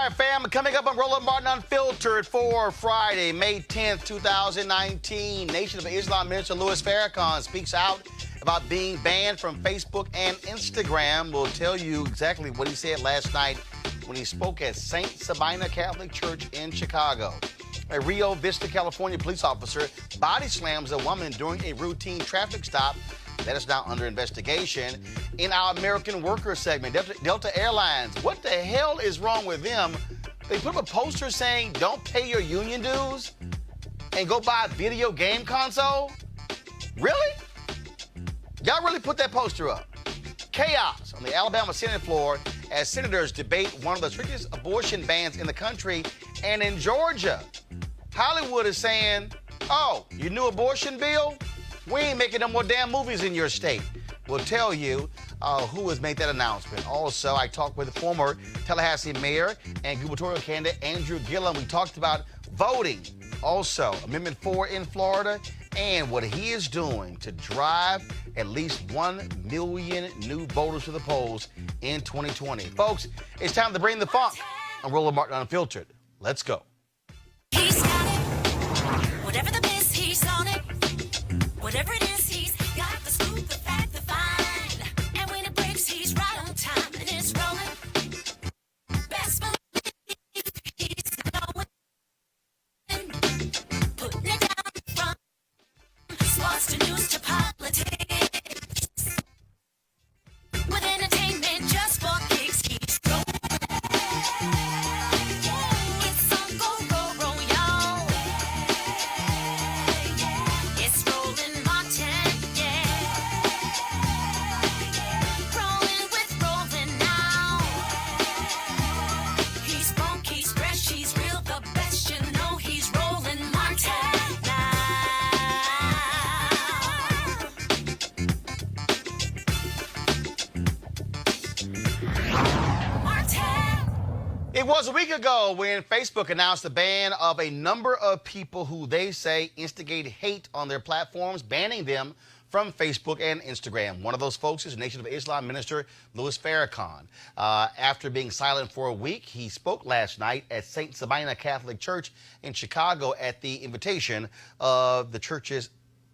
All right, fam, coming up on Roland Martin Unfiltered for Friday, May 10th, 2019. Nation of Islam Minister Louis Farrakhan speaks out about being banned from Facebook and Instagram. We'll tell you exactly what he said last night when he spoke at St. Sabina Catholic Church in Chicago. A Rio Vista, California police officer body slams a woman during a routine traffic stop. That is now under investigation. In our American Worker segment, Delta Airlines, what the hell is wrong with them? They put up a poster saying, don't pay your union dues and go buy a video game console? Really? Y'all really put that poster up? Chaos on the Alabama Senate floor as senators debate one of the strictest abortion bans in the country. And in Georgia, Hollywood is saying, oh, your new abortion bill? We ain't making no more damn movies in your state. We'll tell you who has made that announcement. Also, I talked with the former Tallahassee mayor and gubernatorial candidate Andrew Gillum. We talked about voting. Also, Amendment 4 in Florida and what he is doing to drive at least 1 million new voters to the polls in 2020. Folks, it's time to bring the funk on Roland Martin Unfiltered. Let's go. He's got it. Whatever the miss, he's on it. Whatever it is, he's got the scoop, the fact, the find. And when it breaks, he's right on time and it's rolling. Best believe he's going. Putting it down from sports to news to politics. With entertainment just for kicks, he's going. It's on go, y'all. It's Roland Martin, yeah. Rolling with Roland now. He's funky, he's fresh, he's real, the best, you know he's Roland Martin now. Martin. It was a week ago when Facebook announced the ban of a number of people who they say instigate hate on their platforms, banning them from Facebook and Instagram. One of those folks is Nation of Islam Minister Louis Farrakhan. After being silent for a week, he spoke last night at St. Sabina Catholic Church in Chicago at the invitation of the church's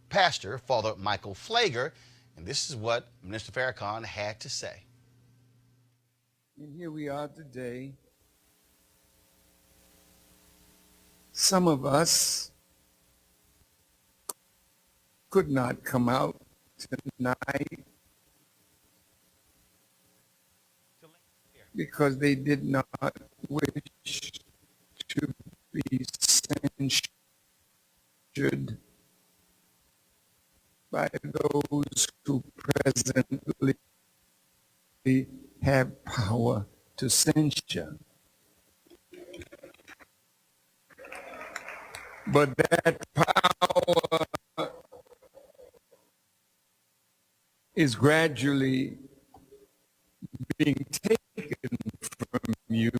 pastor, Father Michael Flager. And this is what Minister Farrakhan had to say. And here we are today. Some of us could not come out tonight because they did not wish to be censured by those who presently have power to censure. But that power is gradually being taken from you.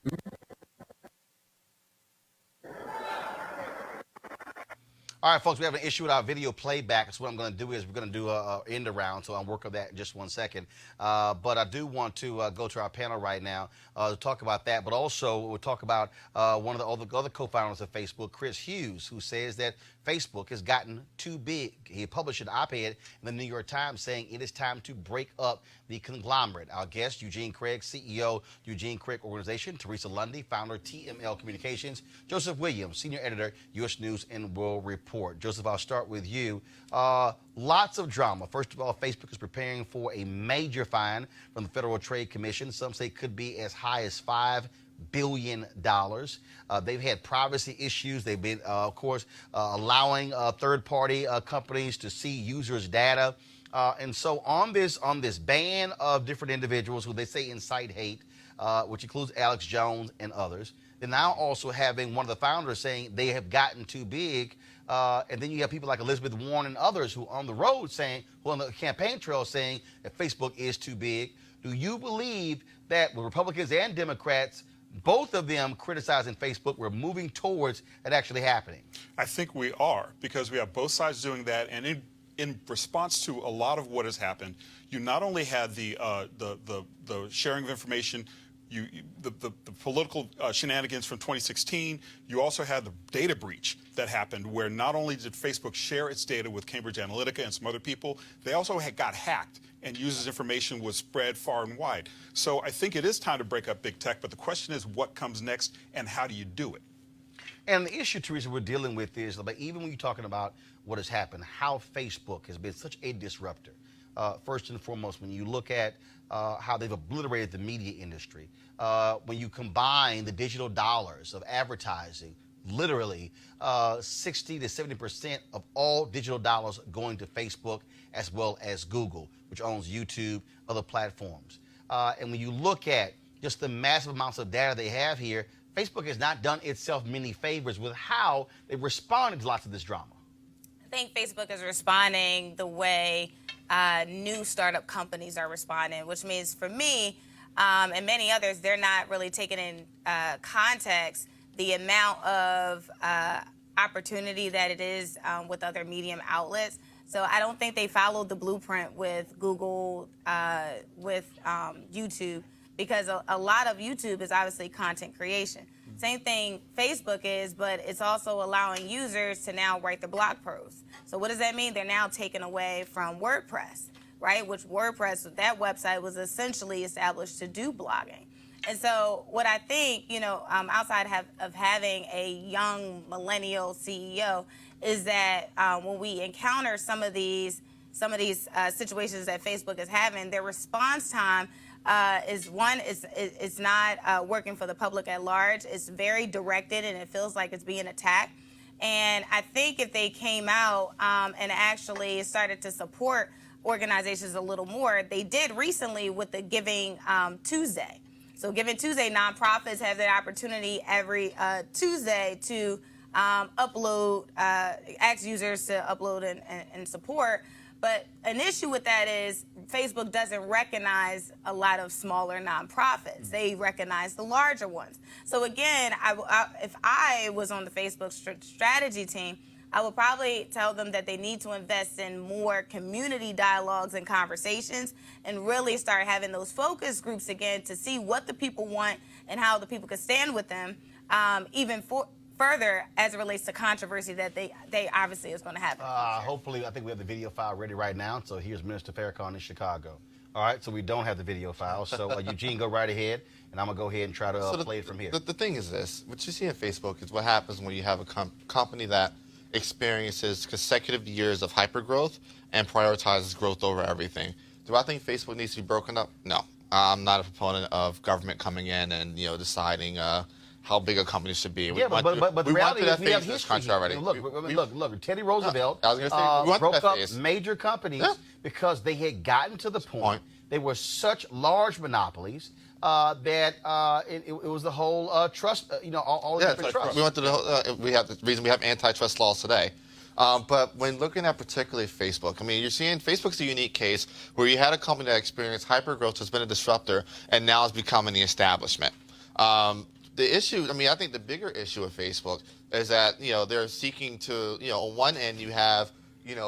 All right, folks, we have an issue with our video playback. So what I'm going to do is we're going to do an end around, so I'll work on that in just 1 second. But I do want to go to our panel right now to talk about that. But also, we'll talk about one of the other co-founders of Facebook, Chris Hughes, who says that Facebook has gotten too big. He published an op-ed in the New York Times saying it is time to break up the conglomerate. Our guest, Eugene Craig, CEO, Eugene Craig Organization, Teresa Lundy, founder, TML Communications, Joseph Williams, senior editor, U.S. News and World Report. Joseph, I'll start with you. Lots of drama. First of all, Facebook is preparing for a major fine from the Federal Trade Commission. Some say it could be as high as $5 billion. They've had privacy issues. They've been, of course, allowing third-party companies to see users' data. And so on this ban of different individuals who they say incite hate, which includes Alex Jones and others, they're now also having one of the founders saying they have gotten too big. And then you have people like Elizabeth Warren and others who on the road saying, who on the campaign trail saying that Facebook is too big. Do you believe that with Republicans and Democrats, both of them criticizing Facebook, we're moving towards it actually happening? I think we are, because we have both sides doing that. And in response to a lot of what has happened, you not only had the sharing of information the political shenanigans from 2016. You also had the data breach that happened, where not only did Facebook share its data with Cambridge Analytica and some other people, they also got hacked, and users' information was spread far and wide. So I think it is time to break up big tech, but the question is what comes next and how do you do it? And the issue, Teresa, we're dealing with is, like, even when you're talking about what has happened, how Facebook has been such a disruptor. First and foremost, when you look at how they've obliterated the media industry, when you combine the digital dollars of advertising, literally 60 to 70% of all digital dollars going to Facebook, as well as Google, which owns YouTube, other platforms. And when you look at just the massive amounts of data they have here, Facebook has not done itself many favors with how they've responded to lots of this drama. I think Facebook is responding the way new startup companies are responding, which means for me and many others, they're not really taking in context the amount of opportunity that it is with other medium outlets. So I don't think they followed the blueprint with Google, with YouTube, because a lot of YouTube is obviously content creation. Same thing Facebook is, but it's also allowing users to now write the blog posts. So what does that mean? They're now taken away from WordPress, right? Which WordPress, that website was essentially established to do blogging. And so what I think, outside of having a young millennial CEO, is that when we encounter some of these situations that Facebook is having, their response time is not working for the public at large. It's very directed, and it feels like it's being attacked. And I think if they came out and actually started to support organizations a little more, they did recently with the Giving Tuesday. So Giving Tuesday, nonprofits have the opportunity every Tuesday to upload, ask users to upload and support. But an issue with that is Facebook doesn't recognize a lot of smaller nonprofits. They recognize the larger ones. So again, if I was on the Facebook strategy team, I would probably tell them that they need to invest in more community dialogues and conversations and really start having those focus groups again to see what the people want and how the people can stand with them, even further as it relates to controversy that they obviously is going to happen. Hopefully, I think we have the video file ready right now. So here's Minister Farrakhan in Chicago. All right, so we don't have the video file. So Eugene, go right ahead, and I'm going to go ahead and try to play it from here. The thing is this. What you see in Facebook is what happens when you have a company that experiences consecutive years of hypergrowth and prioritizes growth over everything. Do I think Facebook needs to be broken up? No. I'm not a proponent of government coming in and deciding how big a company should be. Yeah, but the reality is we have history already. Look, Teddy Roosevelt broke up major companies because they had gotten to the point they were such large monopolies that it was the whole trust, all the different trusts. We went to the reason we have antitrust laws today. But when looking at particularly Facebook, I mean, you're seeing Facebook's a unique case where you had a company that experienced hypergrowth, has been a disruptor, and now is becoming the establishment. The issue, I think the bigger issue with Facebook is that, they're seeking to, on one end you have,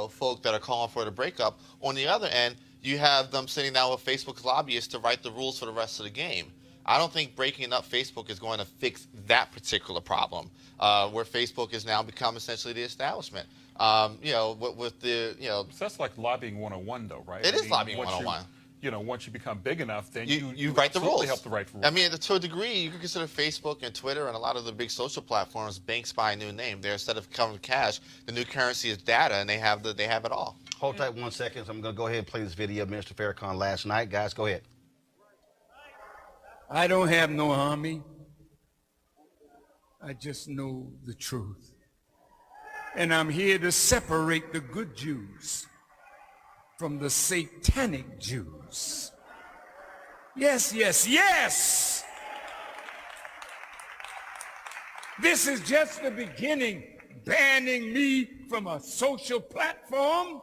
folk that are calling for the breakup. On the other end, you have them sitting down with Facebook's lobbyists to write the rules for the rest of the game. I don't think breaking up Facebook is going to fix that particular problem, where Facebook has now become essentially the establishment. With the, That's like lobbying 101, though, right? It is lobbying 101. Once you become big enough, then you write the rules. Help to write the rules. I mean, to a degree, you can consider Facebook and Twitter and a lot of the big social platforms banks by a new name. They're, instead of coming with cash, the new currency is data, and they have it all. Hold tight 1 second. So I'm going to go ahead and play this video of Minister Farrakhan last night. Guys, go ahead. I don't have no army. I just know the truth. And I'm here to separate the good Jews from the satanic Jews. Yes, yes, yes! This is just the beginning. Banning me from a social platform?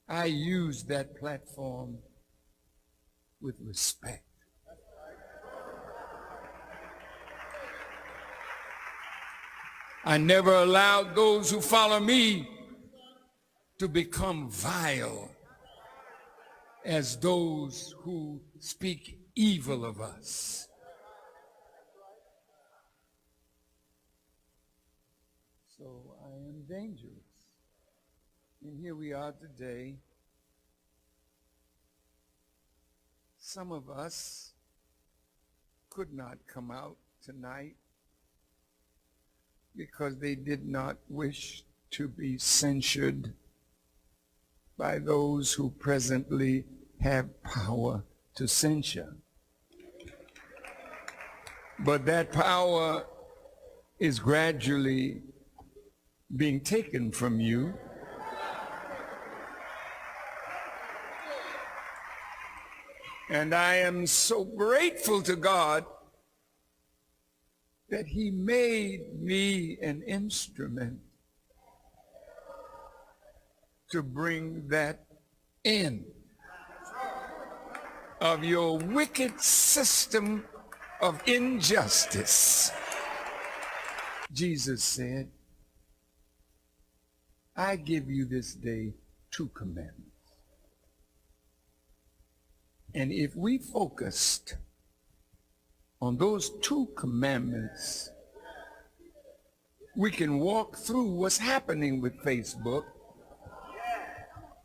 I use that platform with respect. I never allowed those who follow me to become vile as those who speak evil of us. So I am dangerous. And here we are today. Some of us could not come out tonight because they did not wish to be censured by those who presently have power to censure. But that power is gradually being taken from you. And I am so grateful to God that he made me an instrument to bring that end of your wicked system of injustice. Jesus said, I give you this day 2 commandments. And if we focused on those 2 commandments, we can walk through what's happening with Facebook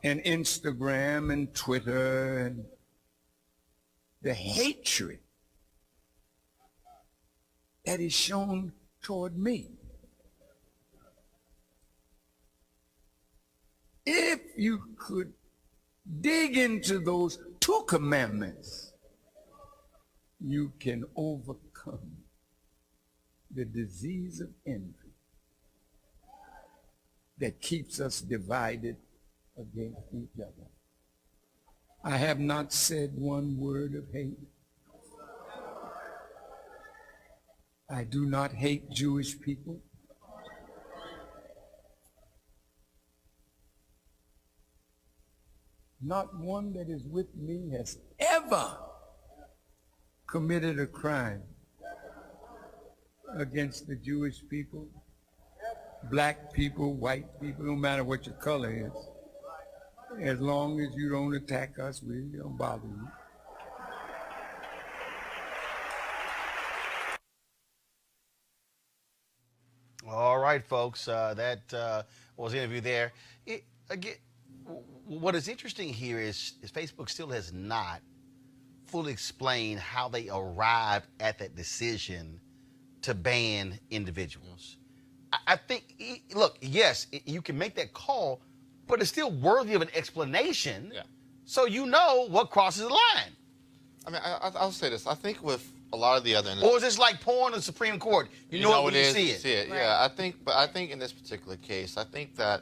and Instagram and Twitter and the hatred that is shown toward me. If you could dig into those 2 commandments, you can overcome the disease of envy that keeps us divided against each other. I have not said one word of hate. I do not hate Jewish people. Not one that is with me has ever committed a crime against the Jewish people, black people, white people, no matter what your color is. As long as you don't attack us, we don't bother you. All right, folks, that was the interview there. Again, what is interesting here is Facebook still has not fully explained how they arrived at that decision to ban individuals. I think, look, yes, you can make that call, but it's still worthy of an explanation. Yeah. So you know what crosses the line. I mean, I'll say this. I think with a lot of the other... Or is this like porn in the Supreme Court? You know it when you see it. Right. Yeah, I think in this particular case, I think that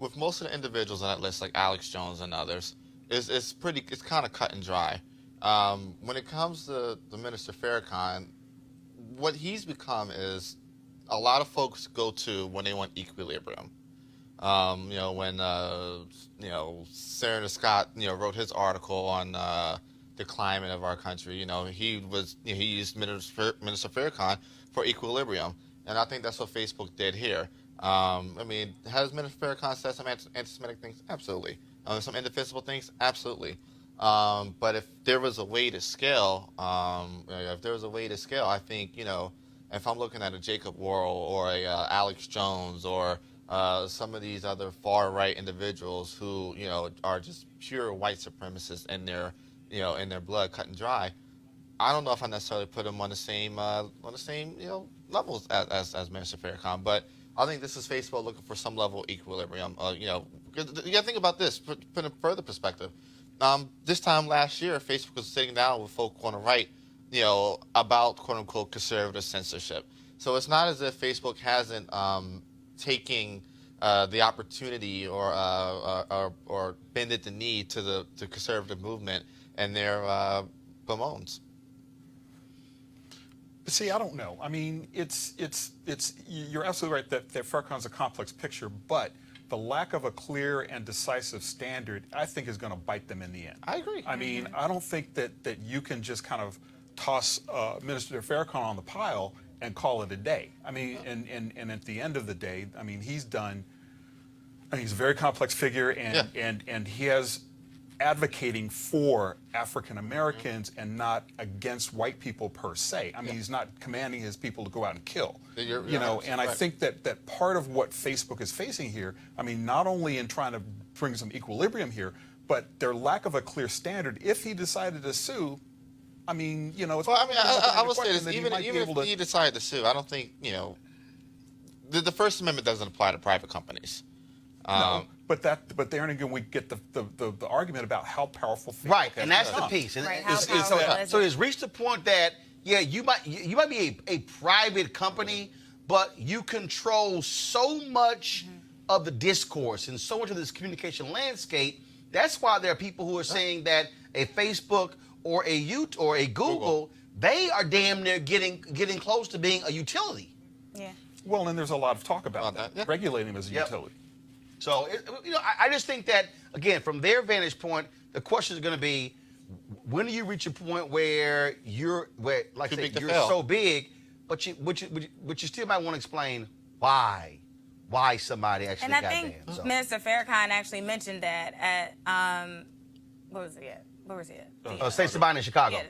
with most of the individuals on that list, like Alex Jones and others, it's kind of cut and dry. When it comes to the Minister Farrakhan, what he's become is a lot of folks go to when they want equilibrium. When Senator Scott, wrote his article on the climate of our country, he used Minister Farrakhan for equilibrium, and I think that's what Facebook did here. Has Minister Farrakhan said some anti-Semitic things? Absolutely. Some indefensible things? Absolutely. But if there was a way to scale, I think, if I'm looking at a Jacob Worrell or a Alex Jones or some of these other far-right individuals who, are just pure white supremacists in their blood, cut and dry, I don't know if I necessarily put them on the same levels as Minister Farrakhan, but I think this is Facebook looking for some level of equilibrium. You got to think about this, put in further perspective. This time last year, Facebook was sitting down with folk on the right, about quote-unquote conservative censorship. So it's not as if Facebook hasn't taking the opportunity or bended the knee to the conservative movement and their bemoans. But see, I don't know. I mean, it's you're absolutely right that Farrakhan's a complex picture, but the lack of a clear and decisive standard, I think, is going to bite them in the end. I agree. I mean, I don't think that you can just kind of toss Minister Farrakhan on the pile and call it a day. I mean, and at the end of the day, I mean, he's done He's a very complex figure, and he has advocating for African Americans and not against white people per se. I mean, he's not commanding his people to go out and kill. You know, and I think that part of what Facebook is facing here, I mean, not only in trying to bring some equilibrium here, but their lack of a clear standard. If he decided to sue, I mean, you know, it's well, I mean, I will say this: even if he decided to sue, I don't think, you know, the First Amendment doesn't apply to private companies. No, but there again we get the argument about how powerful Facebook Right, has and that's become. the piece. And Right, so it's reached the point that you might be a private company, but you control so much of the discourse and so much of this communication landscape. That's why there are people who are saying that a Facebook or a Google, they are damn near getting close to being a utility. Yeah. Well, and there's a lot of talk about that, regulating them as a utility. So, I just think that, again, from their vantage point, the question is going to be, when do you reach a point where you're so big, but you still might want to explain why somebody actually got banned. And I think Minister Farrakhan actually mentioned that at, where was he at? State Sabine in Chicago.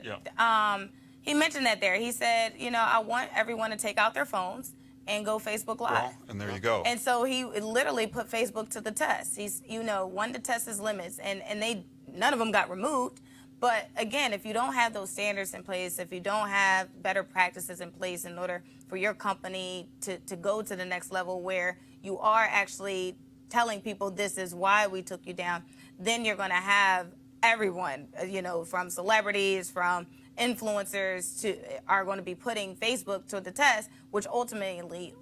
He mentioned that there. He said, you know, I want everyone to take out their phones and go Facebook Live. Well, and there you go. And so he literally put Facebook to the test. He's, you know, wanted to test his limits, and none of them got removed. But again, if you don't have those standards in place, if you don't have better practices in place in order for your company to go to the next level where you are actually telling people this is why we took you down, then you're going to have everyone, you know, from celebrities, from influencers are going to be putting Facebook to the test, which ultimately,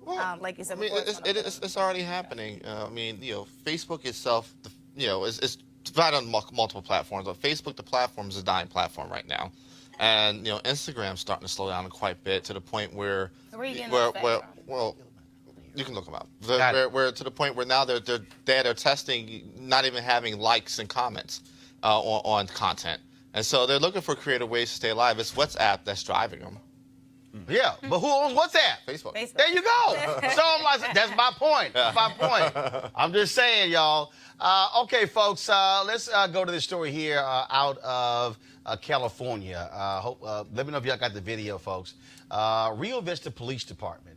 like you said, it's already happening. I mean, you know, Facebook itself, you know, is divided on multiple platforms. But Facebook, the platform, is a dying platform right now, and you know, Instagram's starting to slow down quite a bit to the point where well, you can look them up. Where to the point where now they're testing not even having likes and comments on content. And so they're looking for creative ways to stay alive. It's WhatsApp that's driving them. Yeah, but who owns WhatsApp? Facebook. There you go. So that's my point. That's my point. I'm just saying, y'all. Okay, folks, let's go to this story here out of California. Let me know if y'all got the video, folks. Rio Vista Police Department.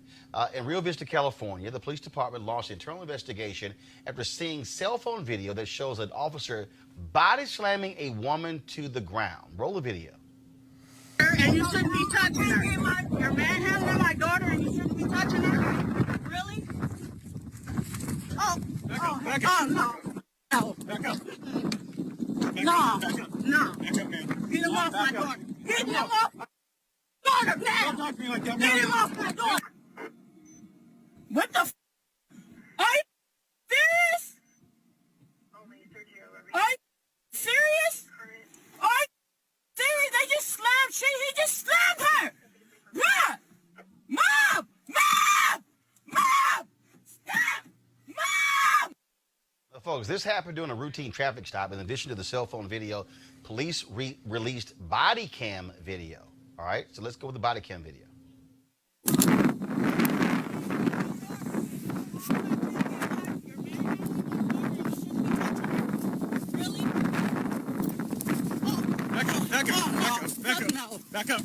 In Rio Vista, California, the police department launched an internal investigation after seeing cell phone video that shows an officer body slamming a woman to the ground. Roll the video. And you shouldn't be touching her. You're manhandling my daughter and you shouldn't be touching her? Really? Back up. No. Back up. No. No. Back up, man. Get him off my daughter. Get him off my daughter, man. Don't talk to me like that, Get man. him off my daughter. What the Are you serious? Are you serious? Are you serious? They just slammed he just slammed her! Mom! Mom! Mom! Mom! Stop! Mom! Folks, this happened during a routine traffic stop. In addition to the cell phone video, police released body cam video. All right, so let's go with the body cam video. Back up.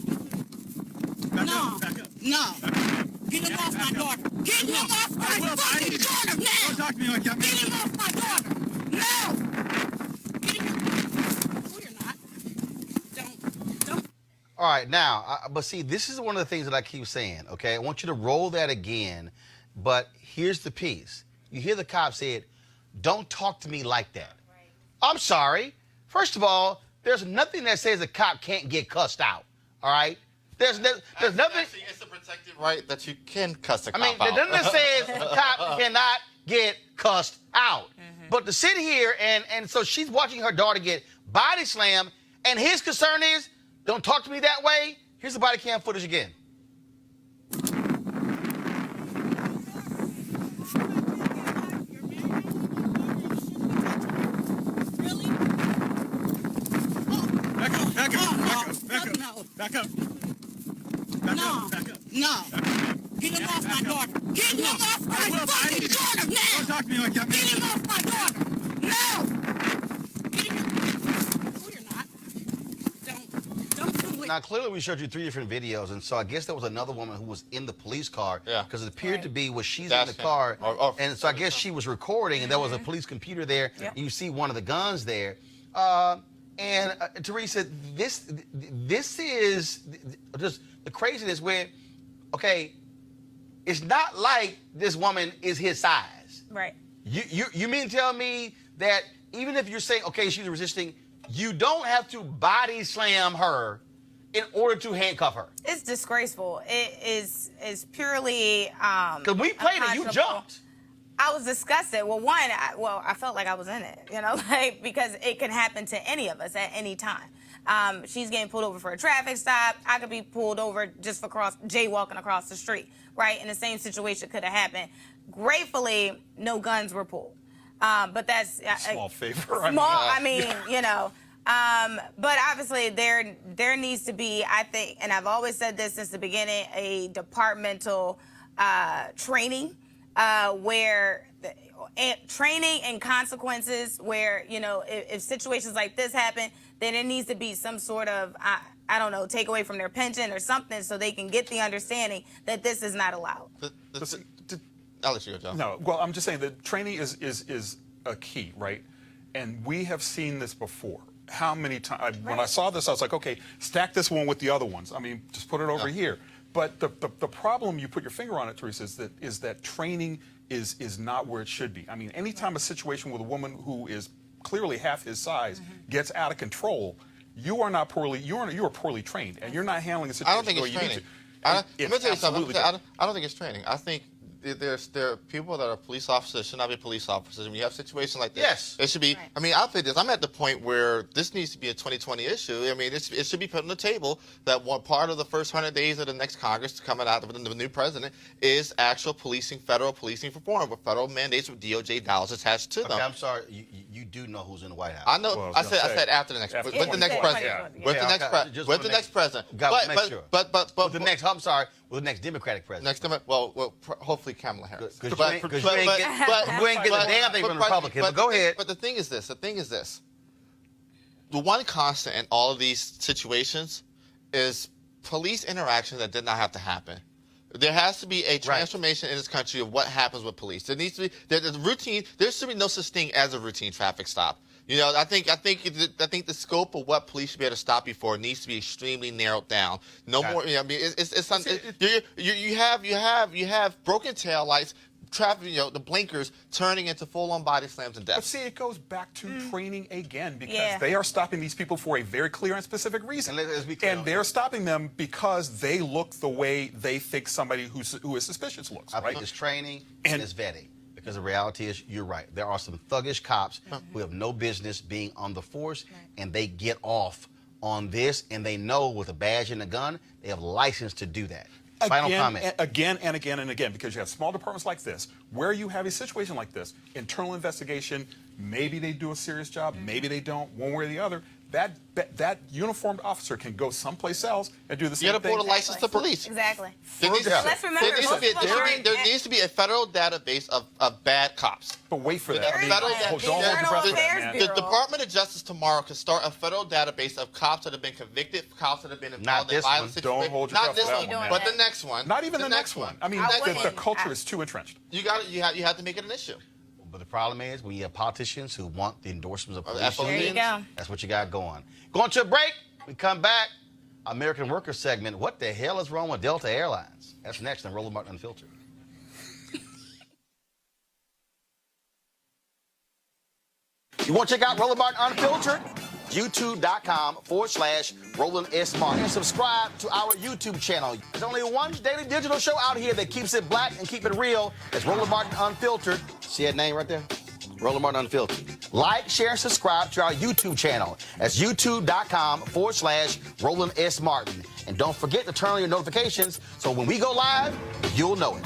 No. Get him off my daughter. Get him off my fucking daughter, man. Don't talk to me like that, man. Get him off my daughter. No. Get him. No, you're not. Don't. All right, now, but see, this is one of the things that I keep saying, okay? I want you to roll that again, but here's the piece. You hear the cop say it, don't talk to me like that. Right. I'm sorry. First of all, there's nothing that says a cop can't get cussed out, all right? There's nothing. Actually, it's a protected right that you can cuss a cop out. There's nothing that says a cop cannot get cussed out. Mm-hmm. But to sit here and so she's watching her daughter get body slammed, and his concern is, don't talk to me that way. Here's the body cam footage again. Back up. No. Get him off my daughter. Get him off my fucking daughter now! Don't talk to me like that, Get him off my daughter! Now! No, you're not. Don't do it. Now, clearly, we showed you 3 different videos, and so I guess there was another woman who was in the police car. Yeah. Because it appeared to be she's That's in the him. car, Or- and so I guess she was recording, and there was a police computer there. Yep. And you see one of the guns there. And Teresa, this is just the craziness where, okay, it's not like this woman is his size. Right. You mean to tell me that even if you're saying, okay, she's resisting, you don't have to body slam her in order to handcuff her? It's disgraceful. It is purely Because we played it, you unconscionable. jumped. I was disgusted. Well, I felt like I was in it, like, because it can happen to any of us at any time. She's getting pulled over for a traffic stop. I could be pulled over just for jaywalking across the street, right? And the same situation could have happened. Gratefully, no guns were pulled. But that's Small favor. I mean, but obviously there needs to be, I think, and I've always said this since the beginning, a departmental training where training and consequences where, if situations like this happen, then there needs to be some sort of, I don't know, take away from their pension or something so they can get the understanding that this is not allowed. I'll let you go, John. No, well, I'm just saying that training is a key, right? And we have seen this before. How many times? When I saw this, I was like, okay, stack this one with the other ones. I mean, just put it over here. But the problem, you put your finger on it, Teresa, is that training is not where it should be. I mean, anytime a situation with a woman who is clearly half his size gets out of control, you are poorly trained, and you're not handling a situation. I don't think it's training. Let me tell you something. I don't think it's training. I think there are people that are police officers should not be police officers. When you have situations like this, Yes. it should be. Right. I mean, I'll say this. I'm at the point where this needs to be a 2020 issue. I mean, it should be put on the table that one part of the first 100 days of the next Congress coming out of the new president is actual policing, federal policing reform with federal mandates with DOJ dollars attached to them. Okay, I'm sorry. You do know who's in the White House. I know. Well, I I was gonna said say, after the next, after with the next 2020, president, yeah. with the Yeah, next okay. president, Just with wanna the make- next president. Gotta make sure. But with the next, I'm sorry, with the next Democratic president. next time, well, hopefully Kamala Harris. Because you ain't get the damn thing from the Republicans. But go ahead. But the thing is this. The one constant in all of these situations is police interactions that did not have to happen. There has to be a transformation in this country of what happens with police. There needs to be the routine. There should be no such thing as a routine traffic stop. I think the scope of what police should be able to stop you for needs to be extremely narrowed down. No more. I mean, it's something. You have broken tail lights, traffic. The blinkers turning into full-on body slams and But deaths. see, it goes back to training again because Yeah. they are stopping these people for a very clear and specific reason. And let's be clear. And they're stopping them because they look the way they think somebody who is suspicious looks, I right? think it's training And- and it's vetting. Because the reality is, you're right. There are some thuggish cops who have no business being on the force, and they get off on this, and they know with a badge and a gun, they have license to do that. Final comment. Again and again and again, because you have small departments like this, where you have a situation like this, internal investigation, maybe they do a serious job, maybe they don't, one way or the other. That uniformed officer can go someplace else and do the same You got to thing. pull a license to police. Exactly. There needs, Let's remember, there needs to be a federal database of bad cops. But wait for that. There I mean, is one. don't hold The your Internal breath for that, Affairs man. Bureau. The Department of Justice tomorrow can start a federal database of cops that have been convicted, cops that have been involved in this violent one. situations. Don't hold your Not breath this for that one, one, but man. the next one. Not even the next one. I mean, I the wouldn't. culture is too entrenched. You have to make it an issue. But the problem is, when you have politicians who want the endorsements of police Absolutely. There you go. that's what you got going. Going to a break. We come back. American Worker segment. What the hell is wrong with Delta Airlines? That's next on Roland Martin Unfiltered. You want to check out Roland Martin Unfiltered? YouTube.com/Roland S. Martin. And subscribe to our YouTube channel. There's only one daily digital show out here that keeps it black and keep it real. It's Roland Martin Unfiltered. See that name right there? Roland Martin Unfiltered. Like, share, and subscribe to our YouTube channel. That's youtube.com/Roland S. Martin. And don't forget to turn on your notifications so when we go live, you'll know it.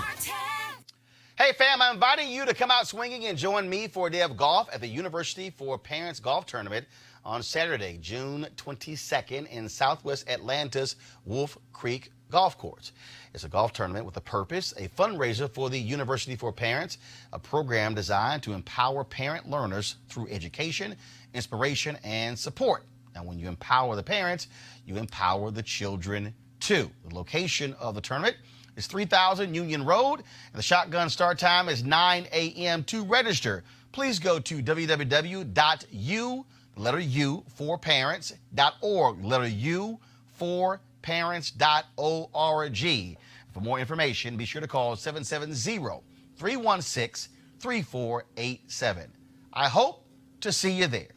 Hey, fam, I'm inviting you to come out swinging and join me for a day of golf at the University for Parents Golf Tournament on Saturday, June 22nd in Southwest Atlanta's Wolf Creek golf course. It's a golf tournament with a purpose, a fundraiser for the University for Parents, a program designed to empower parent learners through education, inspiration, and support. Now, when you empower the parents, you empower the children too. The location of the tournament is 3000 Union Road, and the shotgun start time is 9 a.m. To register, please go to www.u4parents.org. For more information, be sure to call 770-316-3487. I hope to see you there.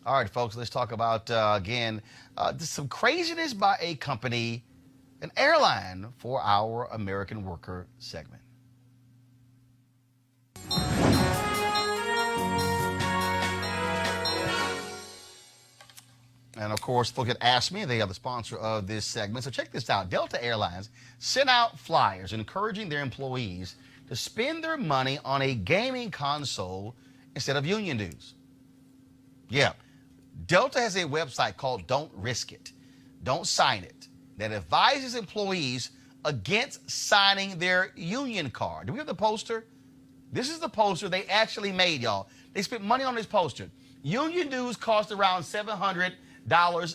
All right, folks, let's talk about, some craziness by a company, an airline, for our American Worker segment. And, of course, look at Ask Me. They are the sponsor of this segment. So check this out. Delta Airlines sent out flyers encouraging their employees to spend their money on a gaming console instead of union dues. Yeah. Delta has a website called Don't Risk It, Don't Sign It, that advises employees against signing their union card. Do we have the poster? This is the poster they actually made, y'all. They spent money on this poster. Union dues cost around $700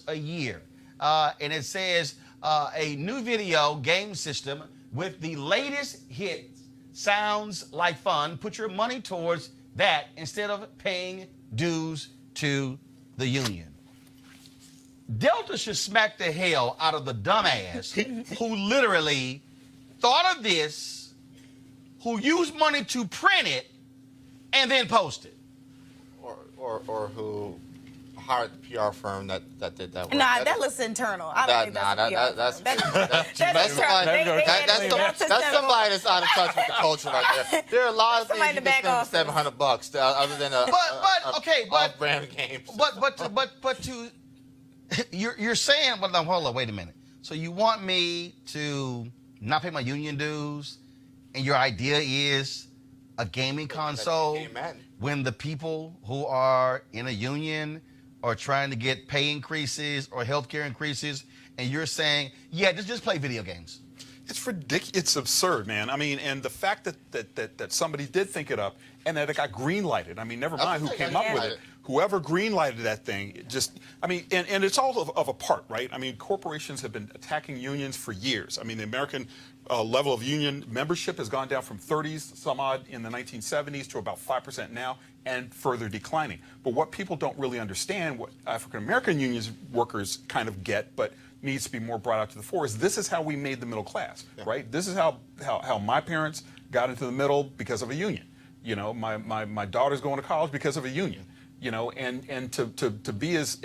a year. And it says a new video game system with the latest hits sounds like fun. Put your money towards that instead of paying dues to the union. Delta should smack the hell out of the dumbass who literally thought of this, who used money to print it and then post it. Or who hired the PR firm that did that work. Nah, that looks internal. I don't think that's that's somebody that's out of touch with the culture right there. There are a lot of things you can spend $700 other than a off-brand game. But you're saying, well, hold on, wait a minute. So you want me to not pay my union dues, and your idea is a gaming console when the people who are in a union are trying to get pay increases or health care increases, and you're saying, yeah, just play video games. It's ridiculous. It's absurd, man. I mean, and the fact that somebody did think it up and that it got green-lighted. I mean, never mind who came up with it. Whoever green-lighted that thing, and it's all of a part, right? I mean, corporations have been attacking unions for years. I mean, the American level of union membership has gone down from 30s some odd in the 1970s to about 5% now, and further declining. But what people don't really understand, what African-American unions workers kind of get, but needs to be more brought out to the fore, is this is how we made the middle class, right? This is how my parents got into the middle because of a union. You know, my daughter's going to college because of a union. You know, and to be as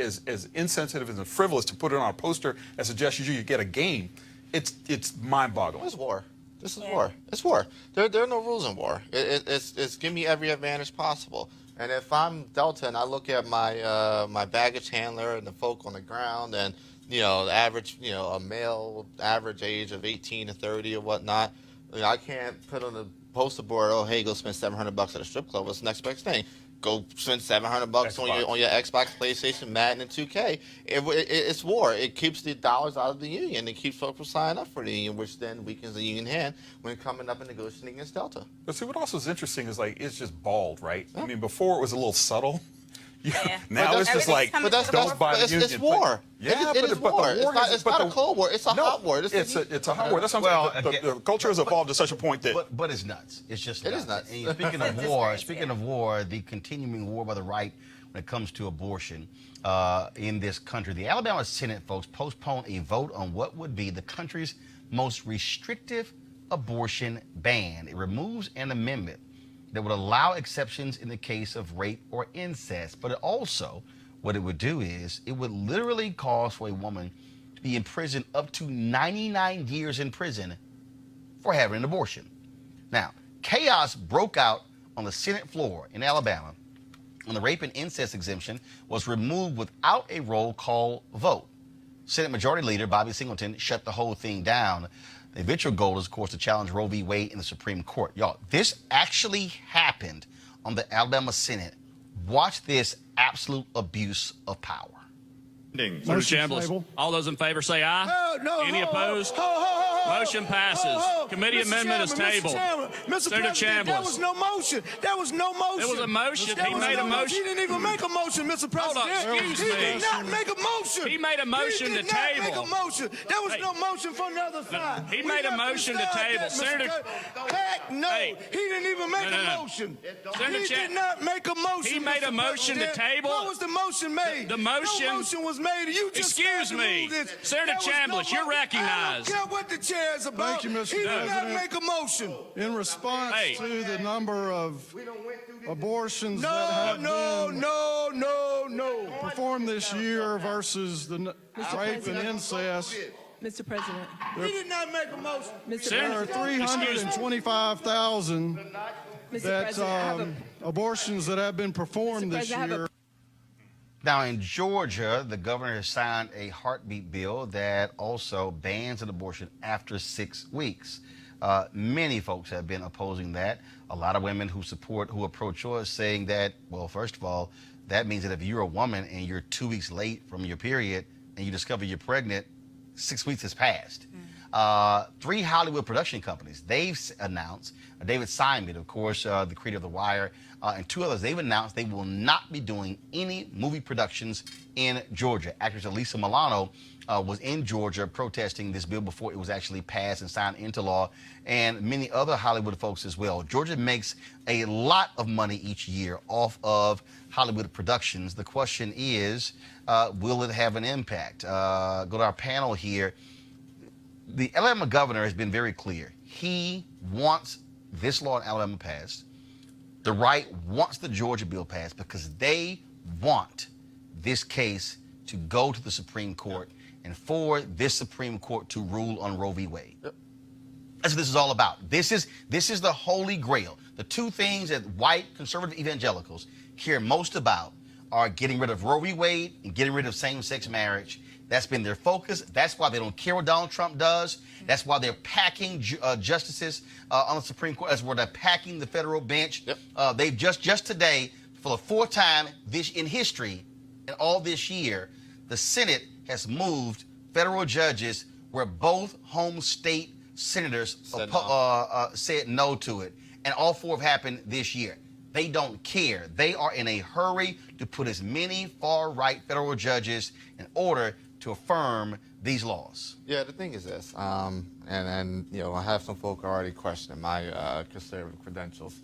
insensitive and frivolous to put it on a poster that suggests you get a game, it's mind-boggling. It's war. This is war. It's war. There are no rules in war. It's give me every advantage possible. And if I'm Delta and I look at my baggage handler and the folk on the ground and the average a male average age of 18 to 30 or whatnot, I can't put on the poster board, oh hey, go spend $700 at a strip club. What's the next best thing? Go spend $700 on your Xbox, PlayStation, Madden, and 2K. It's war. It keeps the dollars out of the union. It keeps folks from signing up for the union, which then weakens the union hand when coming up and negotiating against Delta. But see, what also is interesting is it's just bald, right? I mean, before it was a little subtle. Now it's just don't buy the union. It's war. Yeah, it is war. It's not a cold war. It's a hot war. It's a hot war. That's what I'm saying. The culture has evolved to such a point that. But it's nuts. It's just nuts. It is nuts. And speaking of war, the continuing war by the right when it comes to abortion in this country, the Alabama Senate, folks, postponed a vote on what would be the country's most restrictive abortion ban. It removes an amendment that would allow exceptions in the case of rape or incest. But it also, what it would do is, it would literally cause for a woman to be in prison up to 99 years in prison for having an abortion. Now, chaos broke out on the Senate floor in Alabama when the rape and incest exemption was removed without a roll call vote. Senate Majority Leader Bobby Singleton shut the whole thing down. The eventual goal is, of course, to challenge Roe v. Wade in the Supreme Court. Y'all, this actually happened on the Alabama Senate. Watch this absolute abuse of power. Senator Chambliss, all those in favor say aye. No. Any opposed? Motion passes. Committee amendment is tabled. Senator Chambliss. There was no motion. There was no motion. There was a motion. He made a motion. He didn't even make a motion, Mr. President. Hold on, excuse me. He did not make a motion. He made a motion to He did not table. make a motion. There was no motion from the other side. He made a motion to table. Senator. Heck no. Hey. He didn't even make No. a motion. Senator He did not make a motion. He made a Mr. motion to President. table. What was the motion made? The motion. No motion was made. You just Excuse started to me. move this. Senator There was no Chambliss, you're mo- recognized. I don't care what the chair is about. Thank you, Mr. He did not President. make a motion. In response Hey. to the number of abortions that No, have no. been performed this year versus the rape and incest, Mr. President. He did not make a motion. Mr. there are President. 325,000 Mr. that President, I have abortions that have been performed Mr. this President, I have a- year. Now, in Georgia, the governor has signed a heartbeat bill that also bans an abortion after 6 weeks. Many folks have been opposing that. A lot of women who are pro-choice, saying that, well, first of all, that means that if you're a woman and you're 2 weeks late from your period and you discover you're pregnant, 6 weeks has passed. 3 Hollywood production companies, they've announced, David Simon, of course, the creator of The Wire, and 2 others, they've announced they will not be doing any movie productions in Georgia. Actress Elisa Milano was in Georgia protesting this bill before it was actually passed and signed into law, and many other Hollywood folks as well. Georgia makes a lot of money each year off of Hollywood productions. The question is, will it have an impact? Go to our panel here. The Alabama governor has been very clear. He wants this law in Alabama passed. The right wants the Georgia bill passed because they want this case to go to the Supreme Court and for this Supreme Court to rule on Roe v. Wade. That's what this is all about. This is the holy grail. The 2 things that white conservative evangelicals care most about are getting rid of Roe v. Wade and getting rid of same-sex marriage. That's been their focus. That's why they don't care what Donald Trump does. That's why they're packing justices on the Supreme Court. That's why they're packing the federal bench. Yep. They've just today, for the 4th time in history, in all this year, the Senate has moved federal judges where both home state senators said no to it. And all 4 have happened this year. They don't care. They are in a hurry to put as many far-right federal judges in order to affirm these laws. Yeah, the thing is this, and you know, I have some folk already questioning my conservative credentials,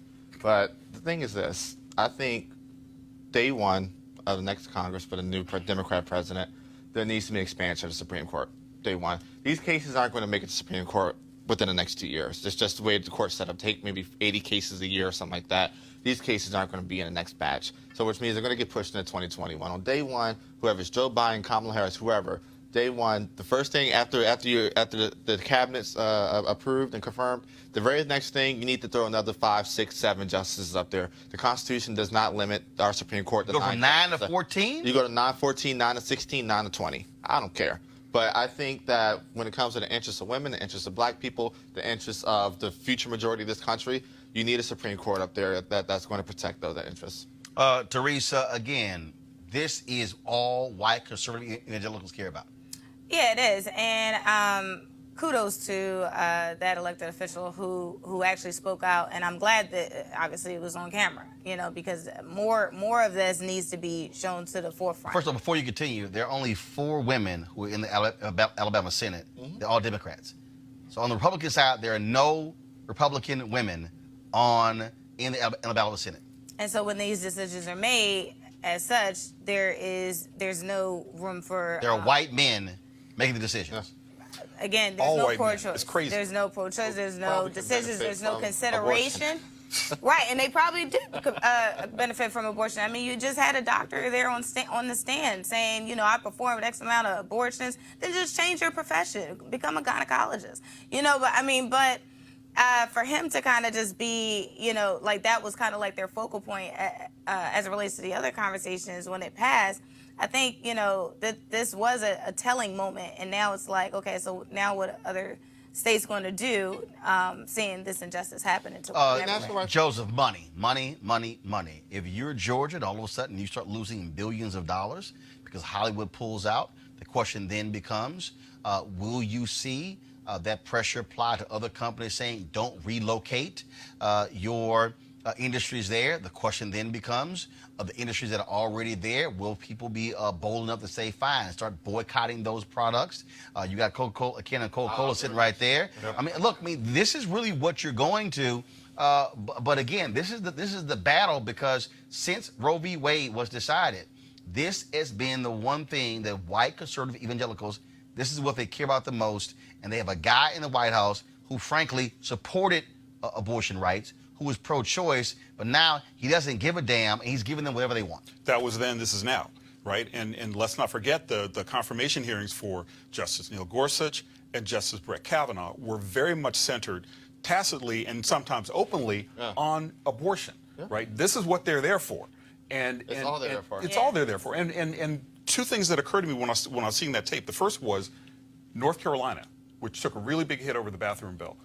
but the thing is this, I think day one of the next Congress for the new Democrat president, there needs to be an expansion of the Supreme Court, day one. These cases aren't going to make it to the Supreme Court within the next 2 years. It's just the way the court's set up. Take maybe 80 cases a year or something like that. These cases aren't going to be in the next batch. So which means they're going to get pushed into 2021. On day one, whoever it's Joe Biden, Kamala Harris, whoever, day one, the first thing after the cabinet's approved and confirmed, the very next thing, you need to throw another 5, 6, 7 justices up there. The Constitution does not limit our Supreme Court to Go from 9 to 14? You go to 9 to 14, 9 to 16, 9 to 20. I don't care. But I think that when it comes to the interests of women, the interests of black people, the interests of the future majority of this country, you need a Supreme Court up there that's going to protect those interests. Teresa, again, this is all white conservative evangelicals care about. Yeah, it is. And kudos to that elected official who actually spoke out. And I'm glad that obviously it was on camera, you know, because more of this needs to be shown to the forefront. First of all, before you continue, there are only 4 women who are in the Alabama Senate. They're all Democrats. So on the Republican side, there are no Republican women in the Alabama Senate. And so when these decisions are made as such, there's no room for... There are white men making the decisions. Again, there's All no white men. pro-choice. It's crazy. There's no pro-choice. There's no Probably can decisions. benefit There's no from consideration. Right, and they probably did benefit from abortion. I mean, you just had a doctor there on the stand saying, you know, I performed X amount of abortions. Then just change your profession, become a gynecologist. You know, but for him to kind of just be, you know, like that was kind of like their focal point as it relates to the other conversations when it passed. I think, you know, that this was a telling moment, and now it's like, okay, so now what other states going to do, seeing this injustice happen into Joseph, money. If you're Georgia and all of a sudden you start losing billions of dollars because Hollywood pulls out, The question then becomes, will you see that pressure apply to other companies saying don't relocate your industries there? The question then becomes, of the industries that are already there, will people be bold enough to say fine, start boycotting those products? You got Coca-Cola, Ken and Coca-Cola sitting right there. Yep. I mean, look, this is really what you're going to. But again, this is the battle, because since Roe v. Wade was decided, this has been the one thing that white conservative evangelicals, this is what they care about the most. And they have a guy in the White House who, frankly, supported abortion rights, who was pro-choice, but now he doesn't give a damn, and he's giving them whatever they want. That was then, this is now, right? And let's not forget the confirmation hearings for Justice Neil Gorsuch and Justice Brett Kavanaugh were very much centered tacitly and sometimes openly on abortion, right? This is what they're there for. And it's all they're there for. It's all they're there for. And two things that occurred to me when I was seeing that tape. The first was North Carolina, which took a really big hit over the bathroom bill,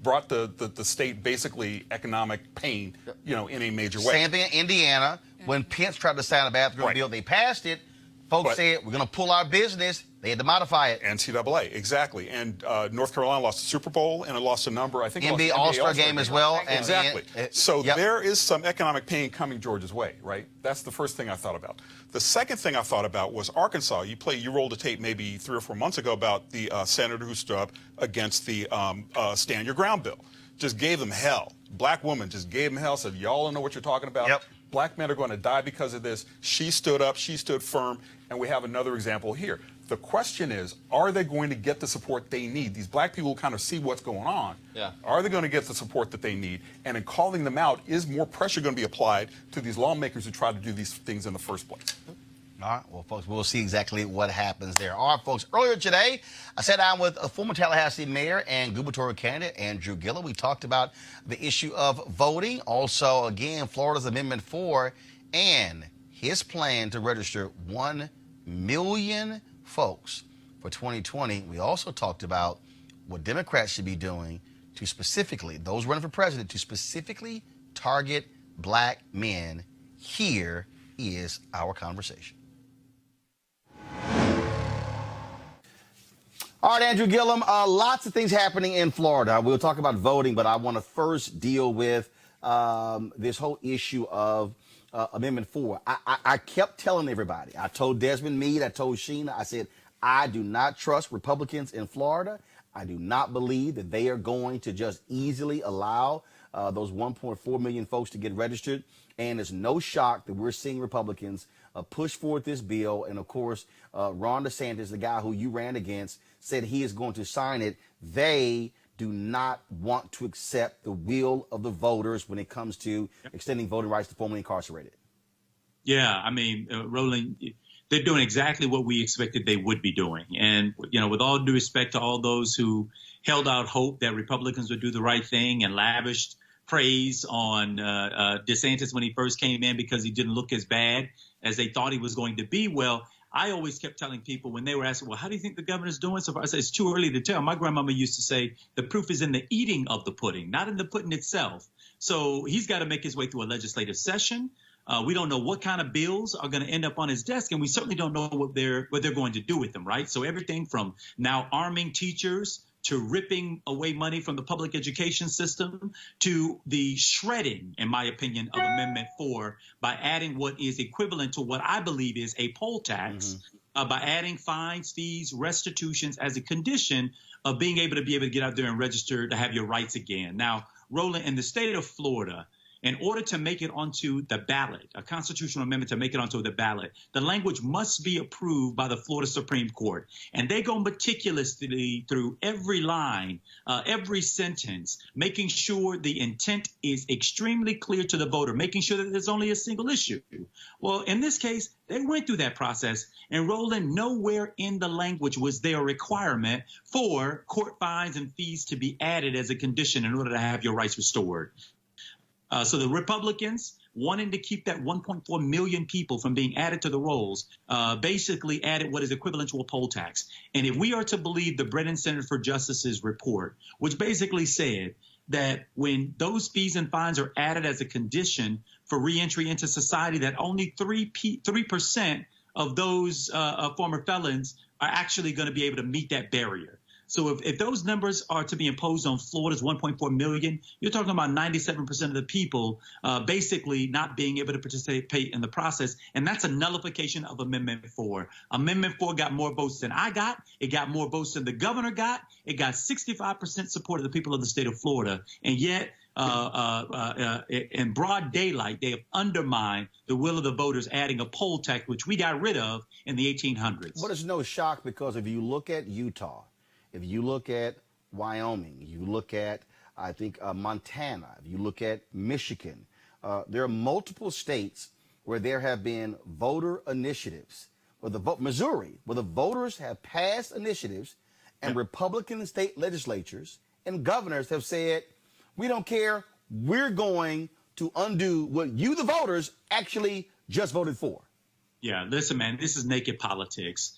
brought the state basically economic pain, in a major way. Same thing in Indiana. When Pence tried to sign a bathroom bill, they passed it. Folks said, we're going to pull our business. They had to modify it. NCAA, exactly. And North Carolina lost the Super Bowl, and it lost a number, I think. NBA All-Star game as well. Exactly. So there is some economic pain coming Georgia's way, right? That's the first thing I thought about. The second thing I thought about was Arkansas. You rolled a tape maybe 3 or 4 months ago about the senator who stood up against the Stand Your Ground bill. Just gave them hell. Black woman just gave them hell, said, y'all don't know what you're talking about. Yep. Black men are going to die because of this. She stood up, she stood firm, and we have another example here. The question is, are they going to get the support they need? These black people kind of see what's going on. Yeah. Are they going to get the support that they need? And in calling them out, is more pressure going to be applied to these lawmakers who try to do these things in the first place? All right, well, folks, we'll see exactly what happens there. All right, folks, earlier today, I sat down with a former Tallahassee mayor and gubernatorial candidate, Andrew Gillum. We talked about the issue of voting. Also, again, Florida's Amendment 4 and his plan to register 1 million folks for 2020. We also talked about what Democrats should be doing to specifically, those running for president, to specifically target black men. Here is our conversation. All right, Andrew Gillum, lots of things happening in Florida. We'll talk about voting, but I want to first deal with this whole issue of Amendment 4. I kept telling everybody, I told Desmond Meade, I told Sheena, I said, I do not trust Republicans in Florida. I do not believe that they are going to just easily allow those 1.4 million folks to get registered. And it's no shock that we're seeing Republicans push forward this bill. And of course, Ron DeSantis, the guy who you ran against, said he is going to sign it. They do not want to accept the will of the voters when it comes to extending voting rights to formerly incarcerated. Yeah, I mean, Roland, they're doing exactly what we expected they would be doing. And, with all due respect to all those who held out hope that Republicans would do the right thing and lavished praise on DeSantis when he first came in because he didn't look as bad as they thought he was going to be. Well, I always kept telling people when they were asking, well, how do you think the governor's doing so far? I said, it's too early to tell. My grandmama used to say the proof is in the eating of the pudding, not in the pudding itself. So he's got to make his way through a legislative session. We don't know what kind of bills are going to end up on his desk, and we certainly don't know what they're going to do with them, right? So everything from now arming teachers to ripping away money from the public education system to the shredding, in my opinion, of Amendment 4 by adding what is equivalent to what I believe is a poll tax, by adding fines, fees, restitutions as a condition of being able to get out there and register to have your rights again. Now, Roland, in the state of Florida, in order to make it onto the ballot, a constitutional amendment to make it onto the ballot, the language must be approved by the Florida Supreme Court. And they go meticulously through every line, every sentence, making sure the intent is extremely clear to the voter, making sure that there's only a single issue. Well, in this case, they went through that process. And Roland, nowhere in the language was there a requirement for court fines and fees to be added as a condition in order to have your rights restored. So the Republicans, wanting to keep that 1.4 million people from being added to the rolls, basically added what is equivalent to a poll tax. And if we are to believe the Brennan Center for Justice's report, which basically said that when those fees and fines are added as a condition for reentry into society, that only 3% of those former felons are actually going to be able to meet that barrier. So if those numbers are to be imposed on Florida's 1.4 million, you're talking about 97% of the people basically not being able to participate in the process. And that's a nullification of Amendment 4. Amendment 4 got more votes than I got. It got more votes than the governor got. It got 65% support of the people of the state of Florida. And yet, in broad daylight, they have undermined the will of the voters, adding a poll tax, which we got rid of in the 1800s. But it's no shock, because if you look at Utah, if you look at Wyoming, you look at, I think, Montana, if you look at Michigan, there are multiple states where there have been voter initiatives, Missouri, where the voters have passed initiatives, and Republican state legislatures and governors have said, we don't care, we're going to undo what you, the voters, actually just voted for. Yeah, listen, man, this is naked politics.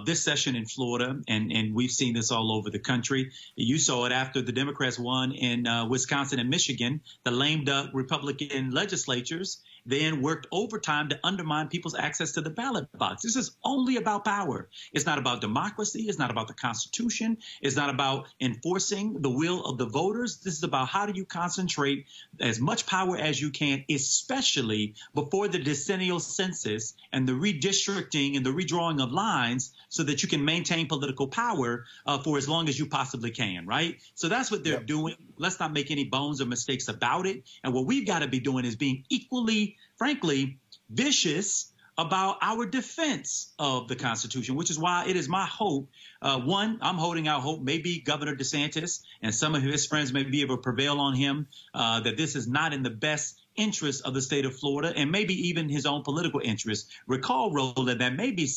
This session in Florida, and we've seen this all over the country. You saw it after the Democrats won in Wisconsin and Michigan. The lame duck Republican legislatures then worked overtime to undermine people's access to the ballot box. This is only about power. It's not about democracy. It's not about the Constitution. It's not about enforcing the will of the voters. This is about how do you concentrate as much power as you can, especially before the decennial census and the redistricting and the redrawing of lines, so that you can maintain political power for as long as you possibly can, right? So that's what they're doing. Let's not make any bones or mistakes about it. And what we've got to be doing is being equally, frankly, vicious about our defense of the Constitution, which is why it is my hope. One, I'm holding out hope. Maybe Governor DeSantis and some of his friends may be able to prevail on him, that this is not in the best interest of the state of Florida, and maybe even his own political interest. Recall, Roland, that maybe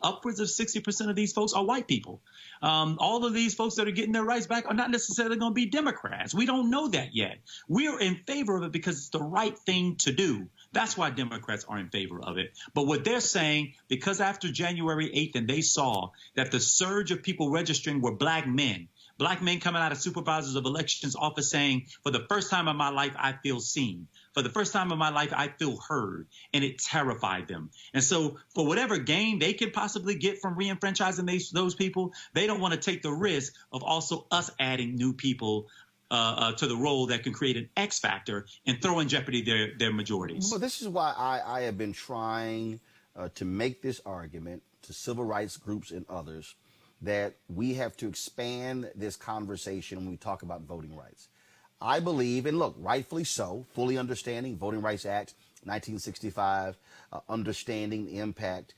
upwards of 60% of these folks are white people. All of these folks that are getting their rights back are not necessarily going to be Democrats. We don't know that yet. We're in favor of it because it's the right thing to do. That's why Democrats are in favor of it. But what they're saying, because after January 8th, and they saw that the surge of people registering were black men coming out of supervisors of elections office saying, for the first time in my life, I feel seen. For the first time in my life, I feel heard, and it terrified them. And so for whatever gain they could possibly get from reenfranchising those people, they don't want to take the risk of also us adding new people to the role that can create an X factor and throw in jeopardy their majorities. Well, this is why I have been trying to make this argument to civil rights groups and others that we have to expand this conversation when we talk about voting rights. I believe, and look, rightfully so, fully understanding Voting Rights Act 1965, understanding the impact,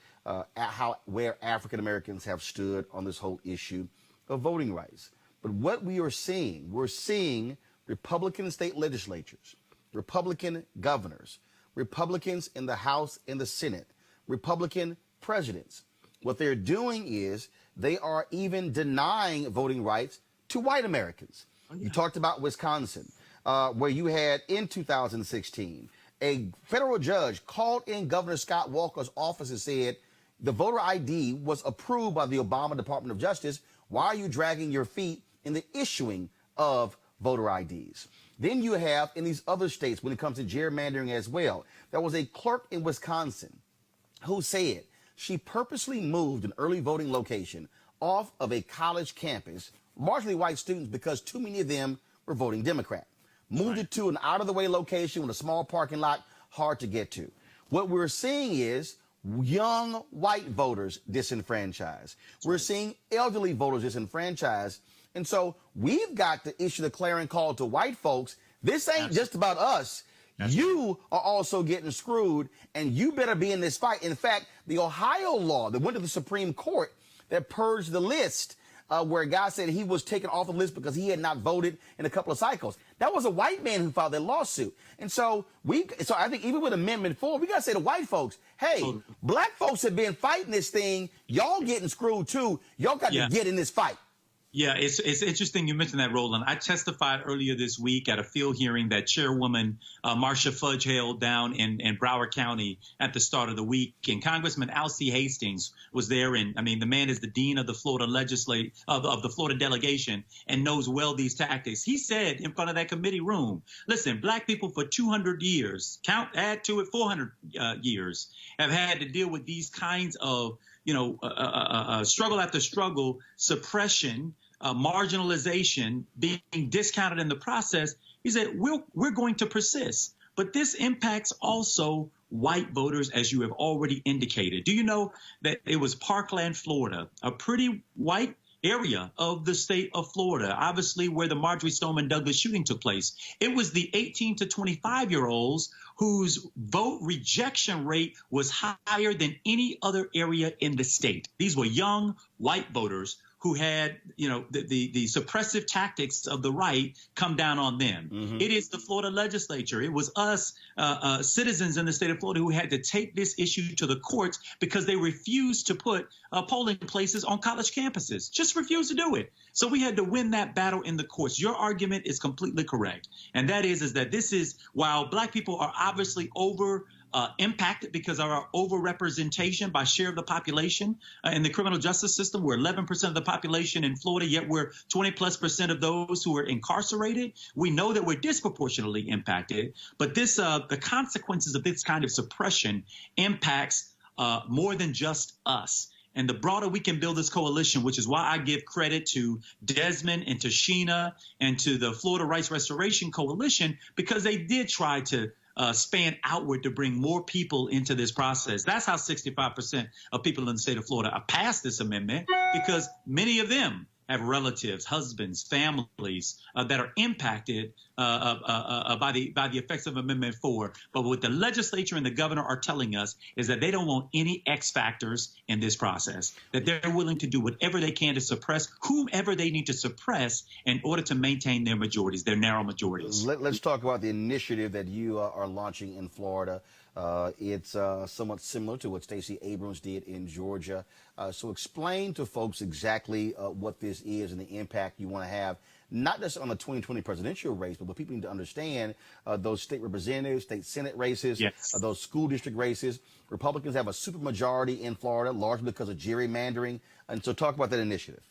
where African Americans have stood on this whole issue of voting rights. But what we're seeing Republican state legislatures, Republican governors, Republicans in the House and the Senate, Republican presidents. What they're doing is they are even denying voting rights to white Americans. You talked about Wisconsin, where you had in 2016, a federal judge called in Governor Scott Walker's office and said, the voter ID was approved by the Obama Department of Justice. Why are you dragging your feet in the issuing of voter IDs? Then you have in these other states, when it comes to gerrymandering as well, there was a clerk in Wisconsin who said she purposely moved an early voting location off of a college campus, largely white students, because too many of them were voting Democrat. Moved it to an out-of-the-way location with a small parking lot, hard to get to. What we're seeing is young white voters disenfranchised. We're seeing elderly voters disenfranchised. And so we've got to issue the clarion call to white folks. This ain't just about us. You are also getting screwed, and you better be in this fight. In fact, the Ohio law that went to the Supreme Court that purged the list, where a guy said he was taken off the list because he had not voted in a couple of cycles. That was a white man who filed that lawsuit. And so I think even with Amendment 4, we got to say to white folks, hey, black folks have been fighting this thing. Y'all getting screwed too. Y'all got to get in this fight. Yeah, it's interesting you mentioned that, Roland. I testified earlier this week at a field hearing that Chairwoman Marcia Fudge held down in Broward County at the start of the week. And Congressman Alcee Hastings was there. And I mean, the man is the dean of the Florida of the Florida delegation and knows well these tactics. He said in front of that committee room, listen, black people for 200 years, add to it 400 years, have had to deal with these kinds of struggle after struggle, suppression, marginalization, being discounted in the process, he said, we're going to persist. But this impacts also white voters, as you have already indicated. Do you know that it was Parkland, Florida, a pretty white area of the state of Florida, obviously where the Marjorie Stoneman Douglas shooting took place? It was the 18 to 25-year-olds whose vote rejection rate was higher than any other area in the state. These were young white voters who had, the suppressive tactics of the right come down on them. Mm-hmm. It is the Florida legislature. It was us, citizens in the state of Florida, who had to take this issue to the courts because they refused to put polling places on college campuses. Just refused to do it. So we had to win that battle in the courts. Your argument is completely correct. And that is that this is, while black people are obviously impacted because of our overrepresentation by share of the population in the criminal justice system. We're 11% of the population in Florida, yet we're 20+% of those who are incarcerated. We know that we're disproportionately impacted, but this the consequences of this kind of suppression impacts more than just us. And the broader we can build this coalition, which is why I give credit to Desmond and to Sheena and to the Florida Rights Restoration Coalition, because they did try to span outward to bring more people into this process. That's how 65% of people in the state of Florida passed this amendment, because many of them have relatives, husbands, families that are impacted by the effects of Amendment 4. But what the legislature and the governor are telling us is that they don't want any X factors in this process, that they're willing to do whatever they can to suppress whomever they need to suppress in order to maintain their majorities, their narrow majorities. Let's talk about the initiative that you are launching in Florida. It's somewhat similar to what Stacey Abrams did in Georgia. So explain to folks exactly what this is and the impact you want to have, not just on the 2020 presidential race, but people need to understand those state representatives, state Senate races, yes, those school district races. Republicans have a supermajority in Florida, largely because of gerrymandering. And so talk about that initiative.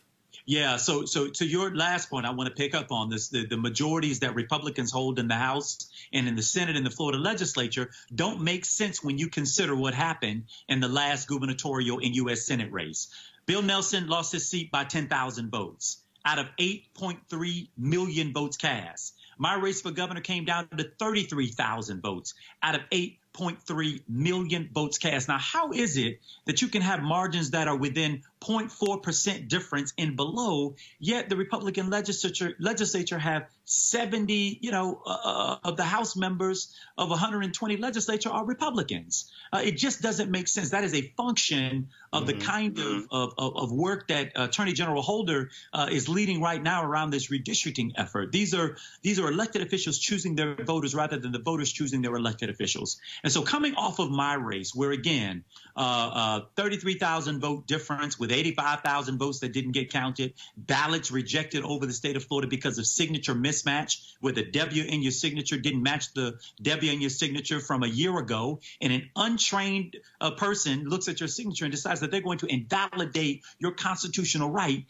Yeah, so to your last point, I want to pick up on this. The majorities that Republicans hold in the House and in the Senate and the Florida legislature don't make sense when you consider what happened in the last gubernatorial and U.S. Senate race. Bill Nelson lost his seat by 10,000 votes out of 8.3 million votes cast. My race for governor came down to 33,000 votes out of 8.3 million votes cast. Now, how is it that you can have margins that are within 0.4% difference and below, yet the Republican legislature have 70, of the House members of 120 legislature are Republicans? It just doesn't make sense. That is a function of the kind of work that Attorney General Holder is leading right now around this redistricting effort. These are elected officials choosing their voters rather than the voters choosing their elected officials. And so coming off of my race, where again, 33,000 vote difference with 85,000 votes that didn't get counted, ballots rejected over the state of Florida because of signature mismatch, where the W in your signature didn't match the W in your signature from a year ago, and an untrained person looks at your signature and decides that they're going to invalidate your constitutional right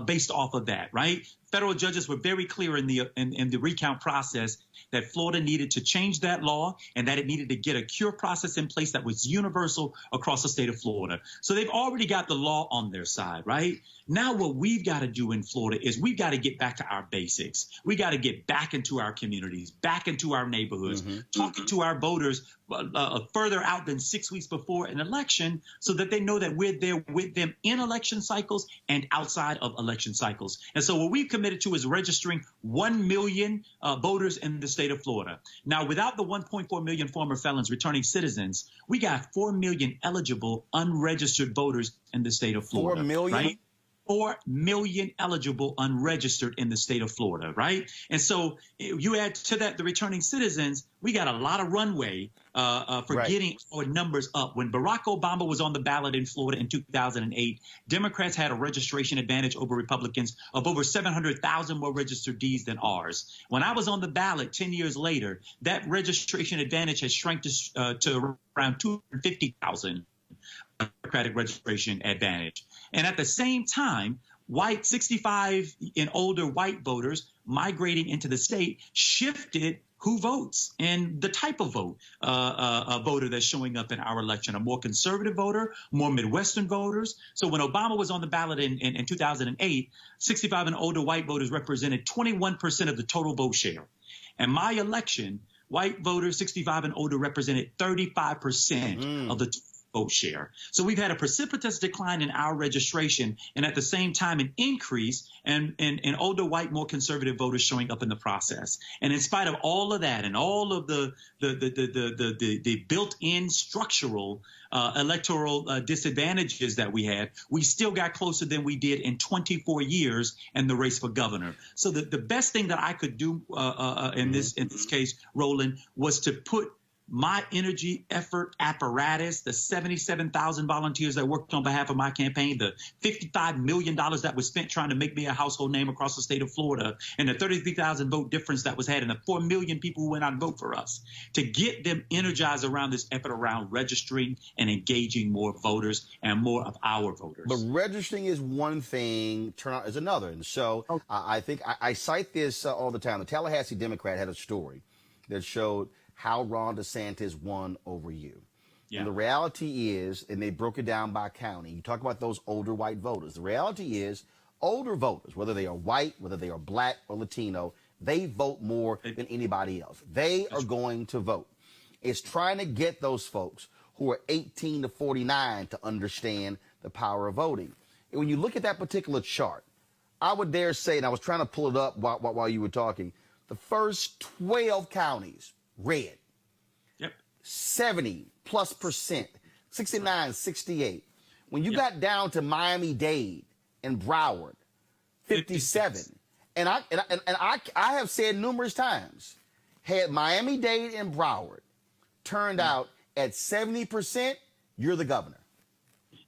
based off of that, right? Federal judges were very clear in the recount process that Florida needed to change that law and that it needed to get a cure process in place that was universal across the state of Florida. So they've already got the law on their side, right? Now what we've got to do in Florida is we've got to get back to our basics. We got to get back into our communities, back into our neighborhoods, talking to our voters further out than 6 weeks before an election, so that they know that we're there with them in election cycles and outside of election cycles. And so what we've committed to is registering 1 million voters in the state of Florida. Now, without the 1.4 million former felons returning citizens, we got 4 million eligible unregistered voters in the state of Florida. 4 million? Right? 4 million eligible unregistered in the state of Florida, right? And so you add to that the returning citizens, we got a lot of runway for getting our numbers up. When Barack Obama was on the ballot in Florida in 2008, Democrats had a registration advantage over Republicans of over 700,000 more registered deeds than ours. When I was on the ballot 10 years later, that registration advantage has shrunk to around 250,000 Democratic registration advantage. And at the same time, white 65 and older white voters migrating into the state shifted who votes and the type of voter that's showing up in our election. A more conservative voter, more Midwestern voters. So when Obama was on the ballot in 2008, 65 and older white voters represented 21% of the total vote share. And my election, white voters 65 and older represented 35% of the vote share. So we've had a precipitous decline in our registration, and at the same time an increase in older white, more conservative voters showing up in the process. And in spite of all of that and all of the built-in structural electoral disadvantages that we had, we still got closer than we did in 24 years in the race for governor. So the best thing that I could do in this case, Roland, was to put my energy, effort, apparatus, the 77,000 volunteers that worked on behalf of my campaign, the $55 million that was spent trying to make me a household name across the state of Florida, and the 33,000 vote difference that was had, and the 4 million people who went out and vote for us, to get them energized around this effort around registering and engaging more voters and more of our voters. But registering is one thing, turnout is another. And so I think I cite this all the time. The Tallahassee Democrat had a story that showed how Ron DeSantis won over you. Yeah. And the reality is, and they broke it down by county, you talk about those older white voters. The reality is older voters, whether they are white, whether they are black or Latino, they vote more than anybody else. They are going to vote. It's trying to get those folks who are 18 to 49 to understand the power of voting. And when you look at that particular chart, I would dare say, and I was trying to pull it up while you were talking, the first 12 counties, red. Yep. 70+%, 69, 68. When you got down to Miami-Dade and Broward, 57. And I have said numerous times, had Miami-Dade and Broward turned out at 70%, you're the governor.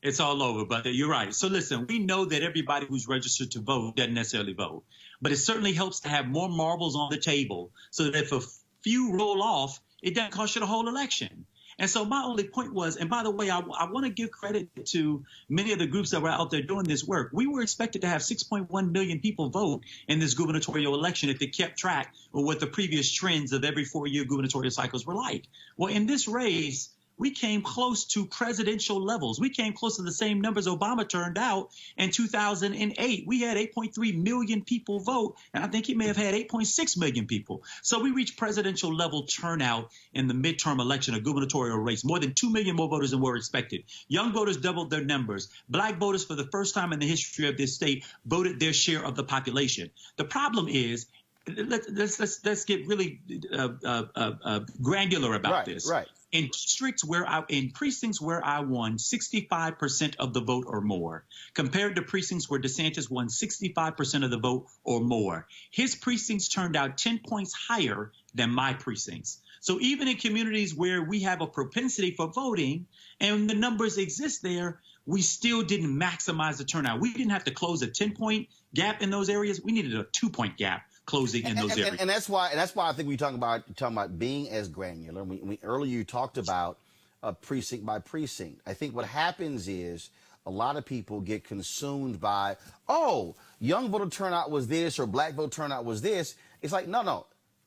It's all over, but you're right. So listen, we know that everybody who's registered to vote doesn't necessarily vote, but it certainly helps to have more marbles on the table so that if a few roll off, it doesn't cost you the whole election. And so my only point was, and by the way, I want to give credit to many of the groups that were out there doing this work. We were expected to have 6.1 million people vote in this gubernatorial election if they kept track of what the previous trends of every 4-year gubernatorial cycles were like. Well, in this race, we came close to presidential levels. We came close to the same numbers Obama turned out in 2008. We had 8.3 million people vote, and I think he may have had 8.6 million people. So we reached presidential level turnout in the midterm election, a gubernatorial race, more than 2 million more voters than were expected. Young voters doubled their numbers. Black voters, for the first time in the history of this state, voted their share of the population. The problem is, let's get really granular about this. Right. In precincts where I won 65% of the vote or more, compared to precincts where DeSantis won 65% of the vote or more, his precincts turned out 10 points higher than my precincts. So even in communities where we have a propensity for voting and the numbers exist there, we still didn't maximize the turnout. We didn't have to close a 10-point gap in those areas. We needed a 2-point gap closing in those areas. And that's why I think we talking about being as granular. Earlier you talked about precinct by precinct. I think what happens is a lot of people get consumed by, oh, young voter turnout was this or black voter turnout was this. It's like, no.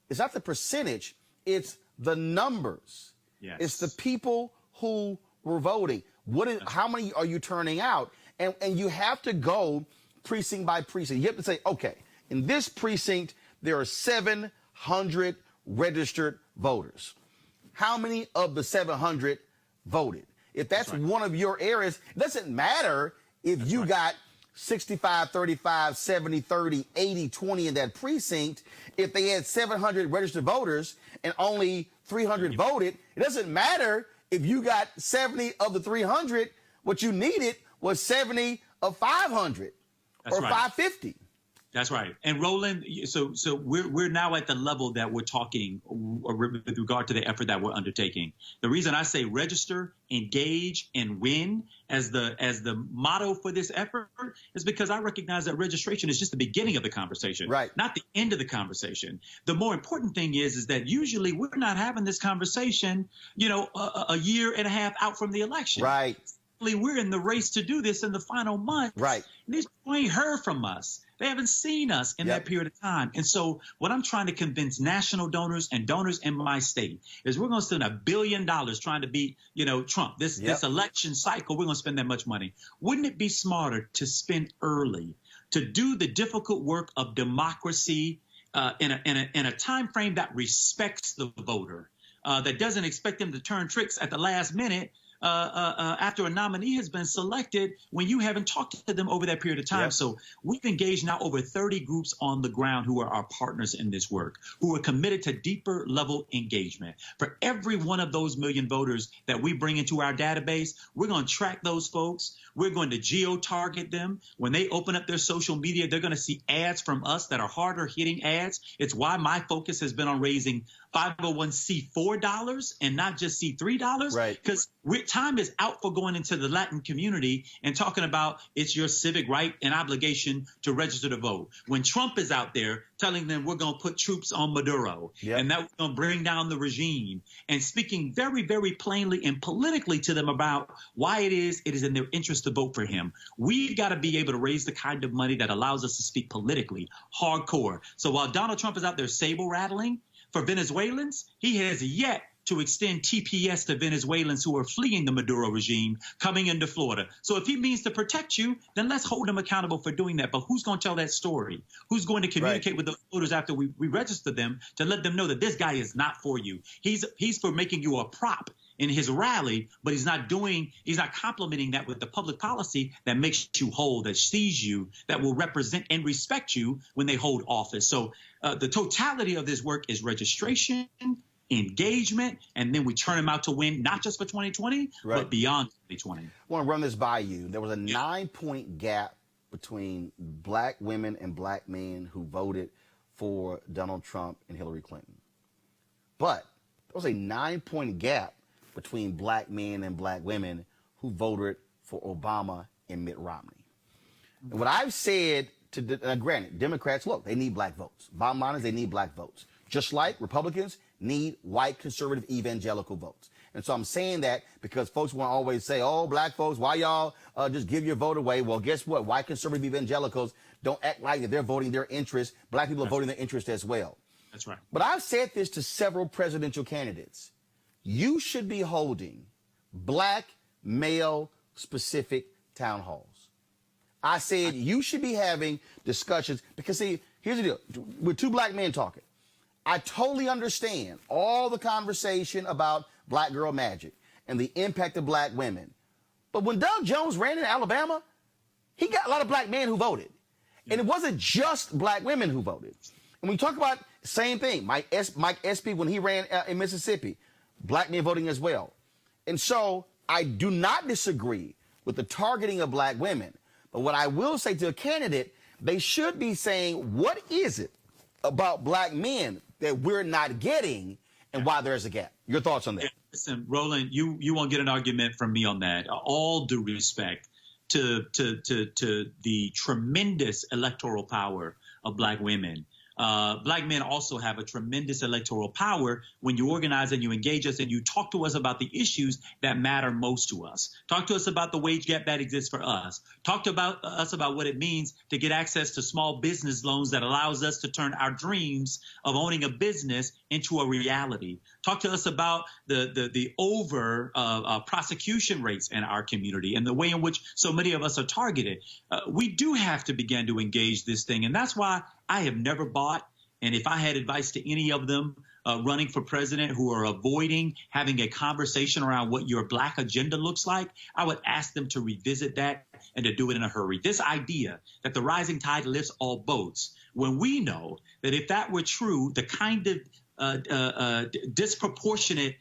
It's not the percentage. It's the numbers. Yes. It's the people who were voting. How many are you turning out? And you have to go precinct by precinct. You have to say, okay, in this precinct, there are 700 registered voters. How many of the 700 voted? If that's one of your areas, it doesn't matter if you got 65, 35, 70, 30, 80, 20 in that precinct. If they had 700 registered voters and only 300 voted, it doesn't matter if you got 70 of the 300. What you needed was 70 of 500 or 550. That's right. And Roland, so we're now at the level that we're talking with regard to the effort that we're undertaking. The reason I say register, engage, and win as the motto for this effort is because I recognize that registration is just the beginning of the conversation, right? Not the end of the conversation. The more important thing is that usually we're not having this conversation, a year and a half out from the election. Right. We're in the race to do this in the final month. Right. And these people ain't heard from us. They haven't seen us in that period of time. And so what I'm trying to convince national donors and donors in my state is we're going to spend $1 billion trying to beat, Trump. This election cycle, we're going to spend that much money. Wouldn't it be smarter to spend early, to do the difficult work of democracy in a time frame that respects the voter, that doesn't expect them to turn tricks at the last minute after a nominee has been selected when you haven't talked to them over that period of time. So we've engaged now over 30 groups on the ground who are our partners in this work, who are committed to deeper level engagement. For every one of those million voters that we bring into our database, we're going to track those folks. We're going to geo-target them. When they open up their social media, they're going to see ads from us that are harder hitting ads. It's why my focus has been on raising 501c4 dollars and not just C3 dollars. Right. Because time is out for going into the Latin community and talking about it's your civic right and obligation to register to vote. When Trump is out there telling them we're going to put troops on Maduro and that we're going to bring down the regime, and speaking very, very plainly and politically to them about why it is in their interest to vote for him. We've got to be able to raise the kind of money that allows us to speak politically, hardcore. So while Donald Trump is out there saber rattling for Venezuelans, he has yet to extend TPS to Venezuelans who are fleeing the Maduro regime coming into Florida. So if he means to protect you, then let's hold him accountable for doing that. But who's going to tell that story? Who's going to communicate with those voters after we register them to let them know that this guy is not for you? He's for making you a prop in his rally, but he's not complementing that with the public policy that makes you whole, that sees you, that will represent and respect you when they hold office. So the totality of this work is registration, engagement, and then we turn them out to win, not just for 2020, but beyond 2020. I want to run this by you. There was a 9-point gap between black women and black men who voted for Donald Trump and Hillary Clinton. But there was a 9-point gap between black men and black women who voted for Obama and Mitt Romney. And what I've said granted, Democrats, look, they need black votes. Bottom line is they need black votes. Just like Republicans need white conservative evangelical votes. And so I'm saying that because folks want to always say, oh, black folks, why y'all just give your vote away? Well, guess what? White conservative evangelicals don't act like that they're voting their interest. Black people are voting their interest as well. That's right. But I've said this to several presidential candidates. You should be holding black male specific town halls. I said you should be having discussions because, see, here's the deal. We're two black men talking. I totally understand all the conversation about black girl magic and the impact of black women. But when Doug Jones ran in Alabama, he got a lot of black men who voted. And it wasn't just black women who voted. And we talk about the same thing, Mike Espy, when he ran in Mississippi, black men voting as well. And so I do not disagree with the targeting of black women. But what I will say to a candidate, they should be saying, what is it about black men that we're not getting and why there's a gap? Your thoughts on that? Listen, Roland, you won't get an argument from me on that. All due respect to the tremendous electoral power of black women. Black men also have a tremendous electoral power when you organize and you engage us and you talk to us about the issues that matter most to us. Talk to us about the wage gap that exists for us. Talk to us about what it means to get access to small business loans that allows us to turn our dreams of owning a business into a reality. Talk to us about the over prosecution rates in our community and the way in which so many of us are targeted. We do have to begin to engage this thing, and that's why I have never bought, and if I had advice to any of them running for president who are avoiding having a conversation around what your black agenda looks like, I would ask them to revisit that and to do it in a hurry. This idea that the rising tide lifts all boats, when we know that if that were true, the kind of disproportionate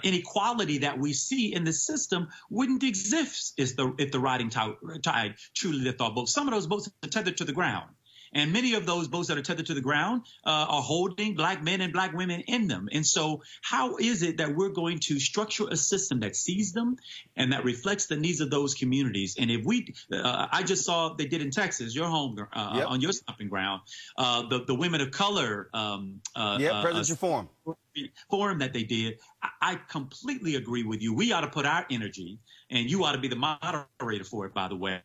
inequality that we see in the system wouldn't exist if the rising tide truly lifted all boats. Some of those boats are tethered to the ground. And many of those boats that are tethered to the ground are holding black men and black women in them. And so how is it that we're going to structure a system that sees them and that reflects the needs of those communities? And if we I just saw they did in Texas, your home, on your stomping ground, the women of color. President's Reform. forum that they did, I completely agree with you. We ought to put our energy, and you ought to be the moderator for it, by the way,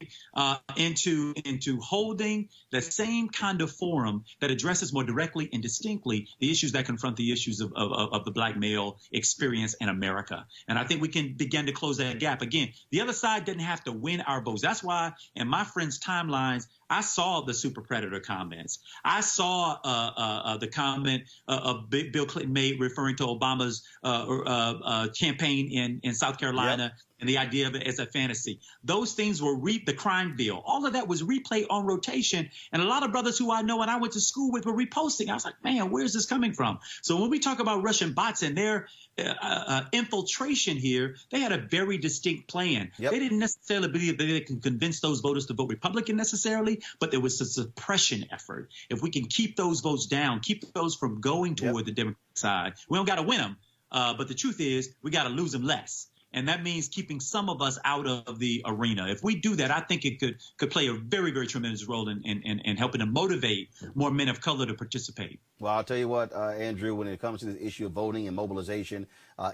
into holding the same kind of forum that addresses more directly and distinctly the issues that confront the issues of the black male experience in America. And I think we can begin to close that gap. Again, the other side didn't have to win our votes. That's why in my friends' timelines, I saw the super predator comments. I saw the comment Bill Clinton made referring to Obama's campaign in South Carolina. Yep. And the idea of it as a fantasy. Those things were the crime bill. All of that was replayed on rotation. And a lot of brothers who I know and I went to school with were reposting. I was like, man, where's this coming from? So when we talk about Russian bots and their infiltration here, they had a very distinct plan. Yep. They didn't necessarily believe that they could convince those voters to vote Republican necessarily, but there was a suppression effort. If we can keep those votes down, keep those from going toward the Democratic side, we don't got to win them. But the truth is we got to lose them less. And that means keeping some of us out of the arena. If we do that, I think it could play a very, very tremendous role in helping to motivate more men of color to participate. Well, I'll tell you what, Andrew, when it comes to this issue of voting and mobilization,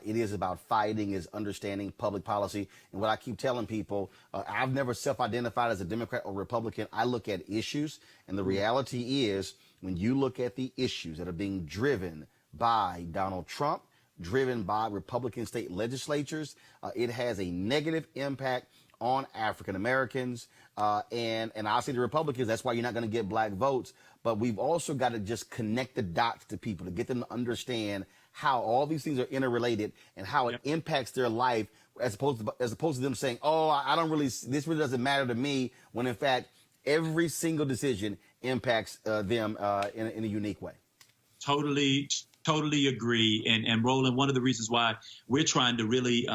it is about fighting, is understanding public policy. And what I keep telling people, I've never self-identified as a Democrat or Republican. I look at issues. And the reality is when you look at the issues that are being driven by Donald Trump, driven by Republican state legislatures, it has a negative impact on African Americans and obviously the Republicans. That's why you're not going to get black votes. But we've also got to just connect the dots to people to get them to understand how all these things are interrelated and how it impacts their life, as opposed to them saying, "Oh, I don't really. This really doesn't matter to me." When in fact, every single decision impacts them in a unique way. Totally agree. And Roland, one of the reasons why we're trying to really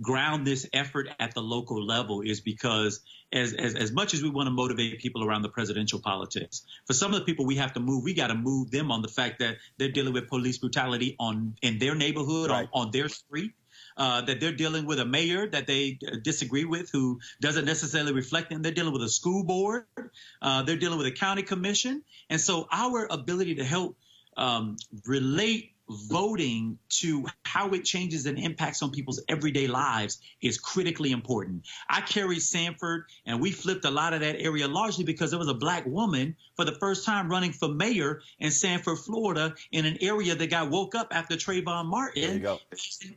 ground this effort at the local level is because as much as we want to motivate people around the presidential politics, for some of the people we have to move, we got to move them on the fact that they're dealing with police brutality in their neighborhood, on their street. That they're dealing with a mayor that they disagree with who doesn't necessarily reflect them. They're dealing with a school board. They're dealing with a county commission. And so our ability to help relate voting to how it changes and impacts on people's everyday lives is critically important. I carried Sanford, and we flipped a lot of that area largely because there was a black woman for the first time running for mayor in Sanford, Florida, in an area that got woke up after Trayvon Martin. There you go.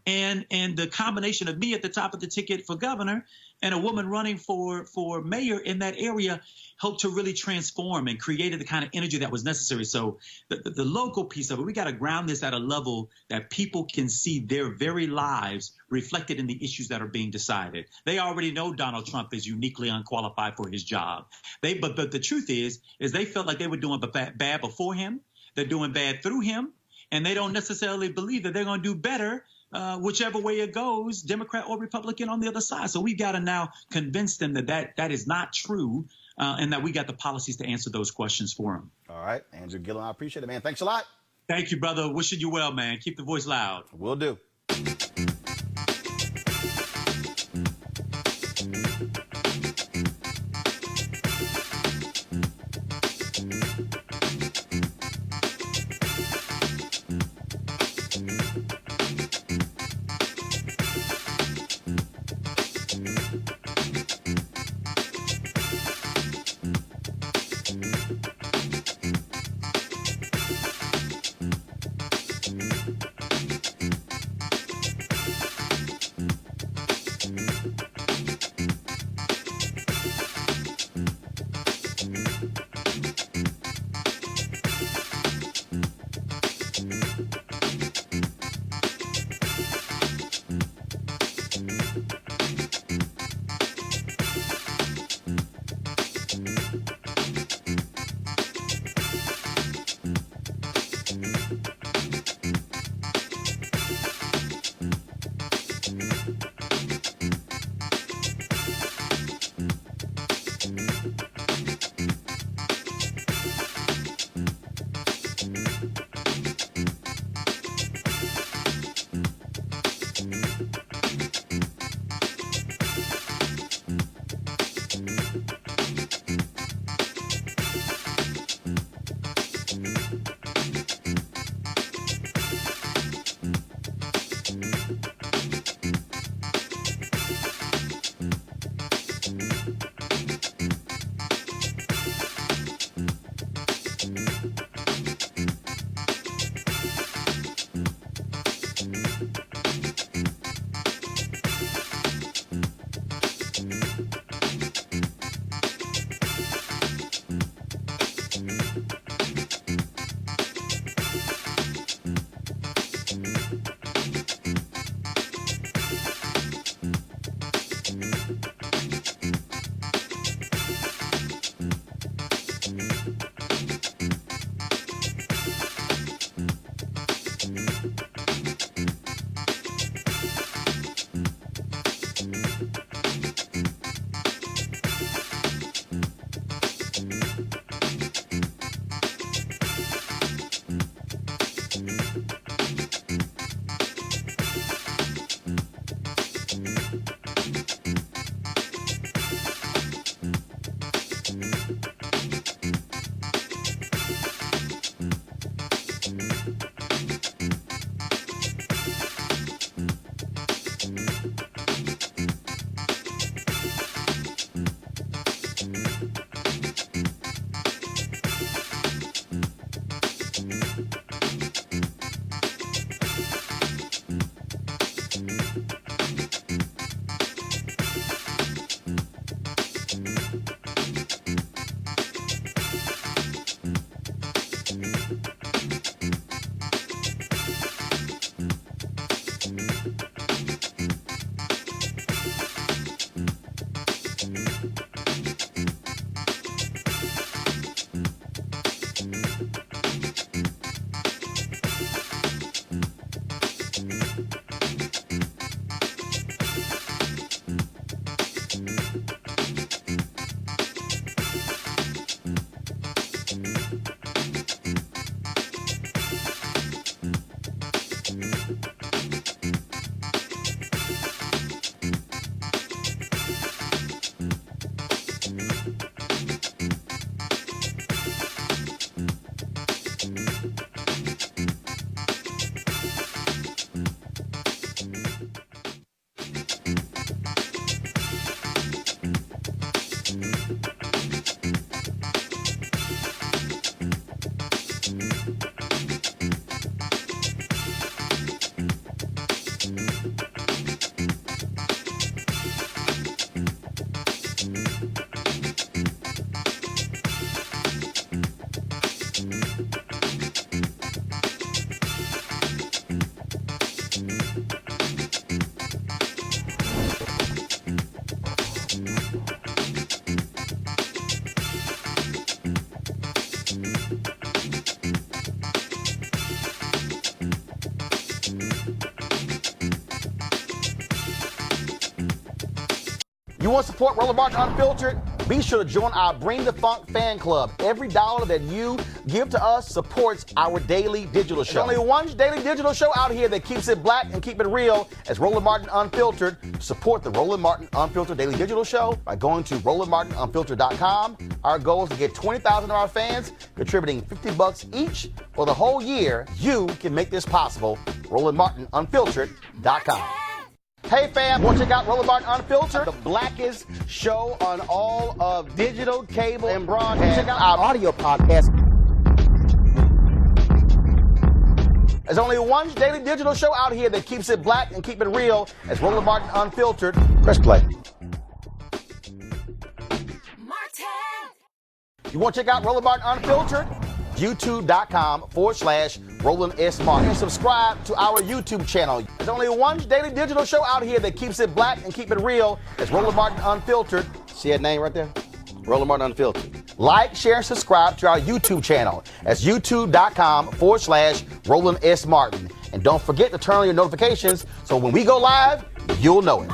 And the combination of me at the top of the ticket for governor and a woman running for mayor in that area helped to really transform and created the kind of energy that was necessary. So the local piece of it, we got to ground this at a level that people can see their very lives reflected in the issues that are being decided. They already know Donald Trump is uniquely unqualified for his job. But the truth is they felt like they were doing bad before him. They're doing bad through him. And they don't necessarily believe that they're going to do better whichever way it goes, Democrat or Republican on the other side. So we've got to now convince them that is not true and that we got the policies to answer those questions for them. All right. Andrew Gillum, I appreciate it, man. Thanks a lot. Thank you, brother. Wishing you well, man. Keep the voice loud. Will do. You want to support Roland Martin Unfiltered? Be sure to join our Bring the Funk fan club. Every dollar that you give to us supports our daily digital show. There's only one daily digital show out here that keeps it black and keep it real as Roland Martin Unfiltered. Support the Roland Martin Unfiltered daily digital show by going to RolandMartinUnfiltered.com. Our goal is to get 20,000 of our fans contributing $50 each for the whole year. You can make this possible. RolandMartinUnfiltered.com. Hey fam, want to check out Roland Martin Unfiltered, the blackest show on all of digital, cable, and broadcast. Check out our audio podcast. There's only one daily digital show out here that keeps it black and keep it real as Roland Martin Unfiltered. Press play. You want to check out Roland Martin Unfiltered? YouTube.com/Roland S. Martin. And subscribe to our YouTube channel. There's only one daily digital show out here that keeps it black and keep it real. It's Roland Martin Unfiltered. See that name right there? Roland Martin Unfiltered. Like, share, and subscribe to our YouTube channel. That's YouTube.com/Roland S. Martin. And don't forget to turn on your notifications so when we go live, you'll know it.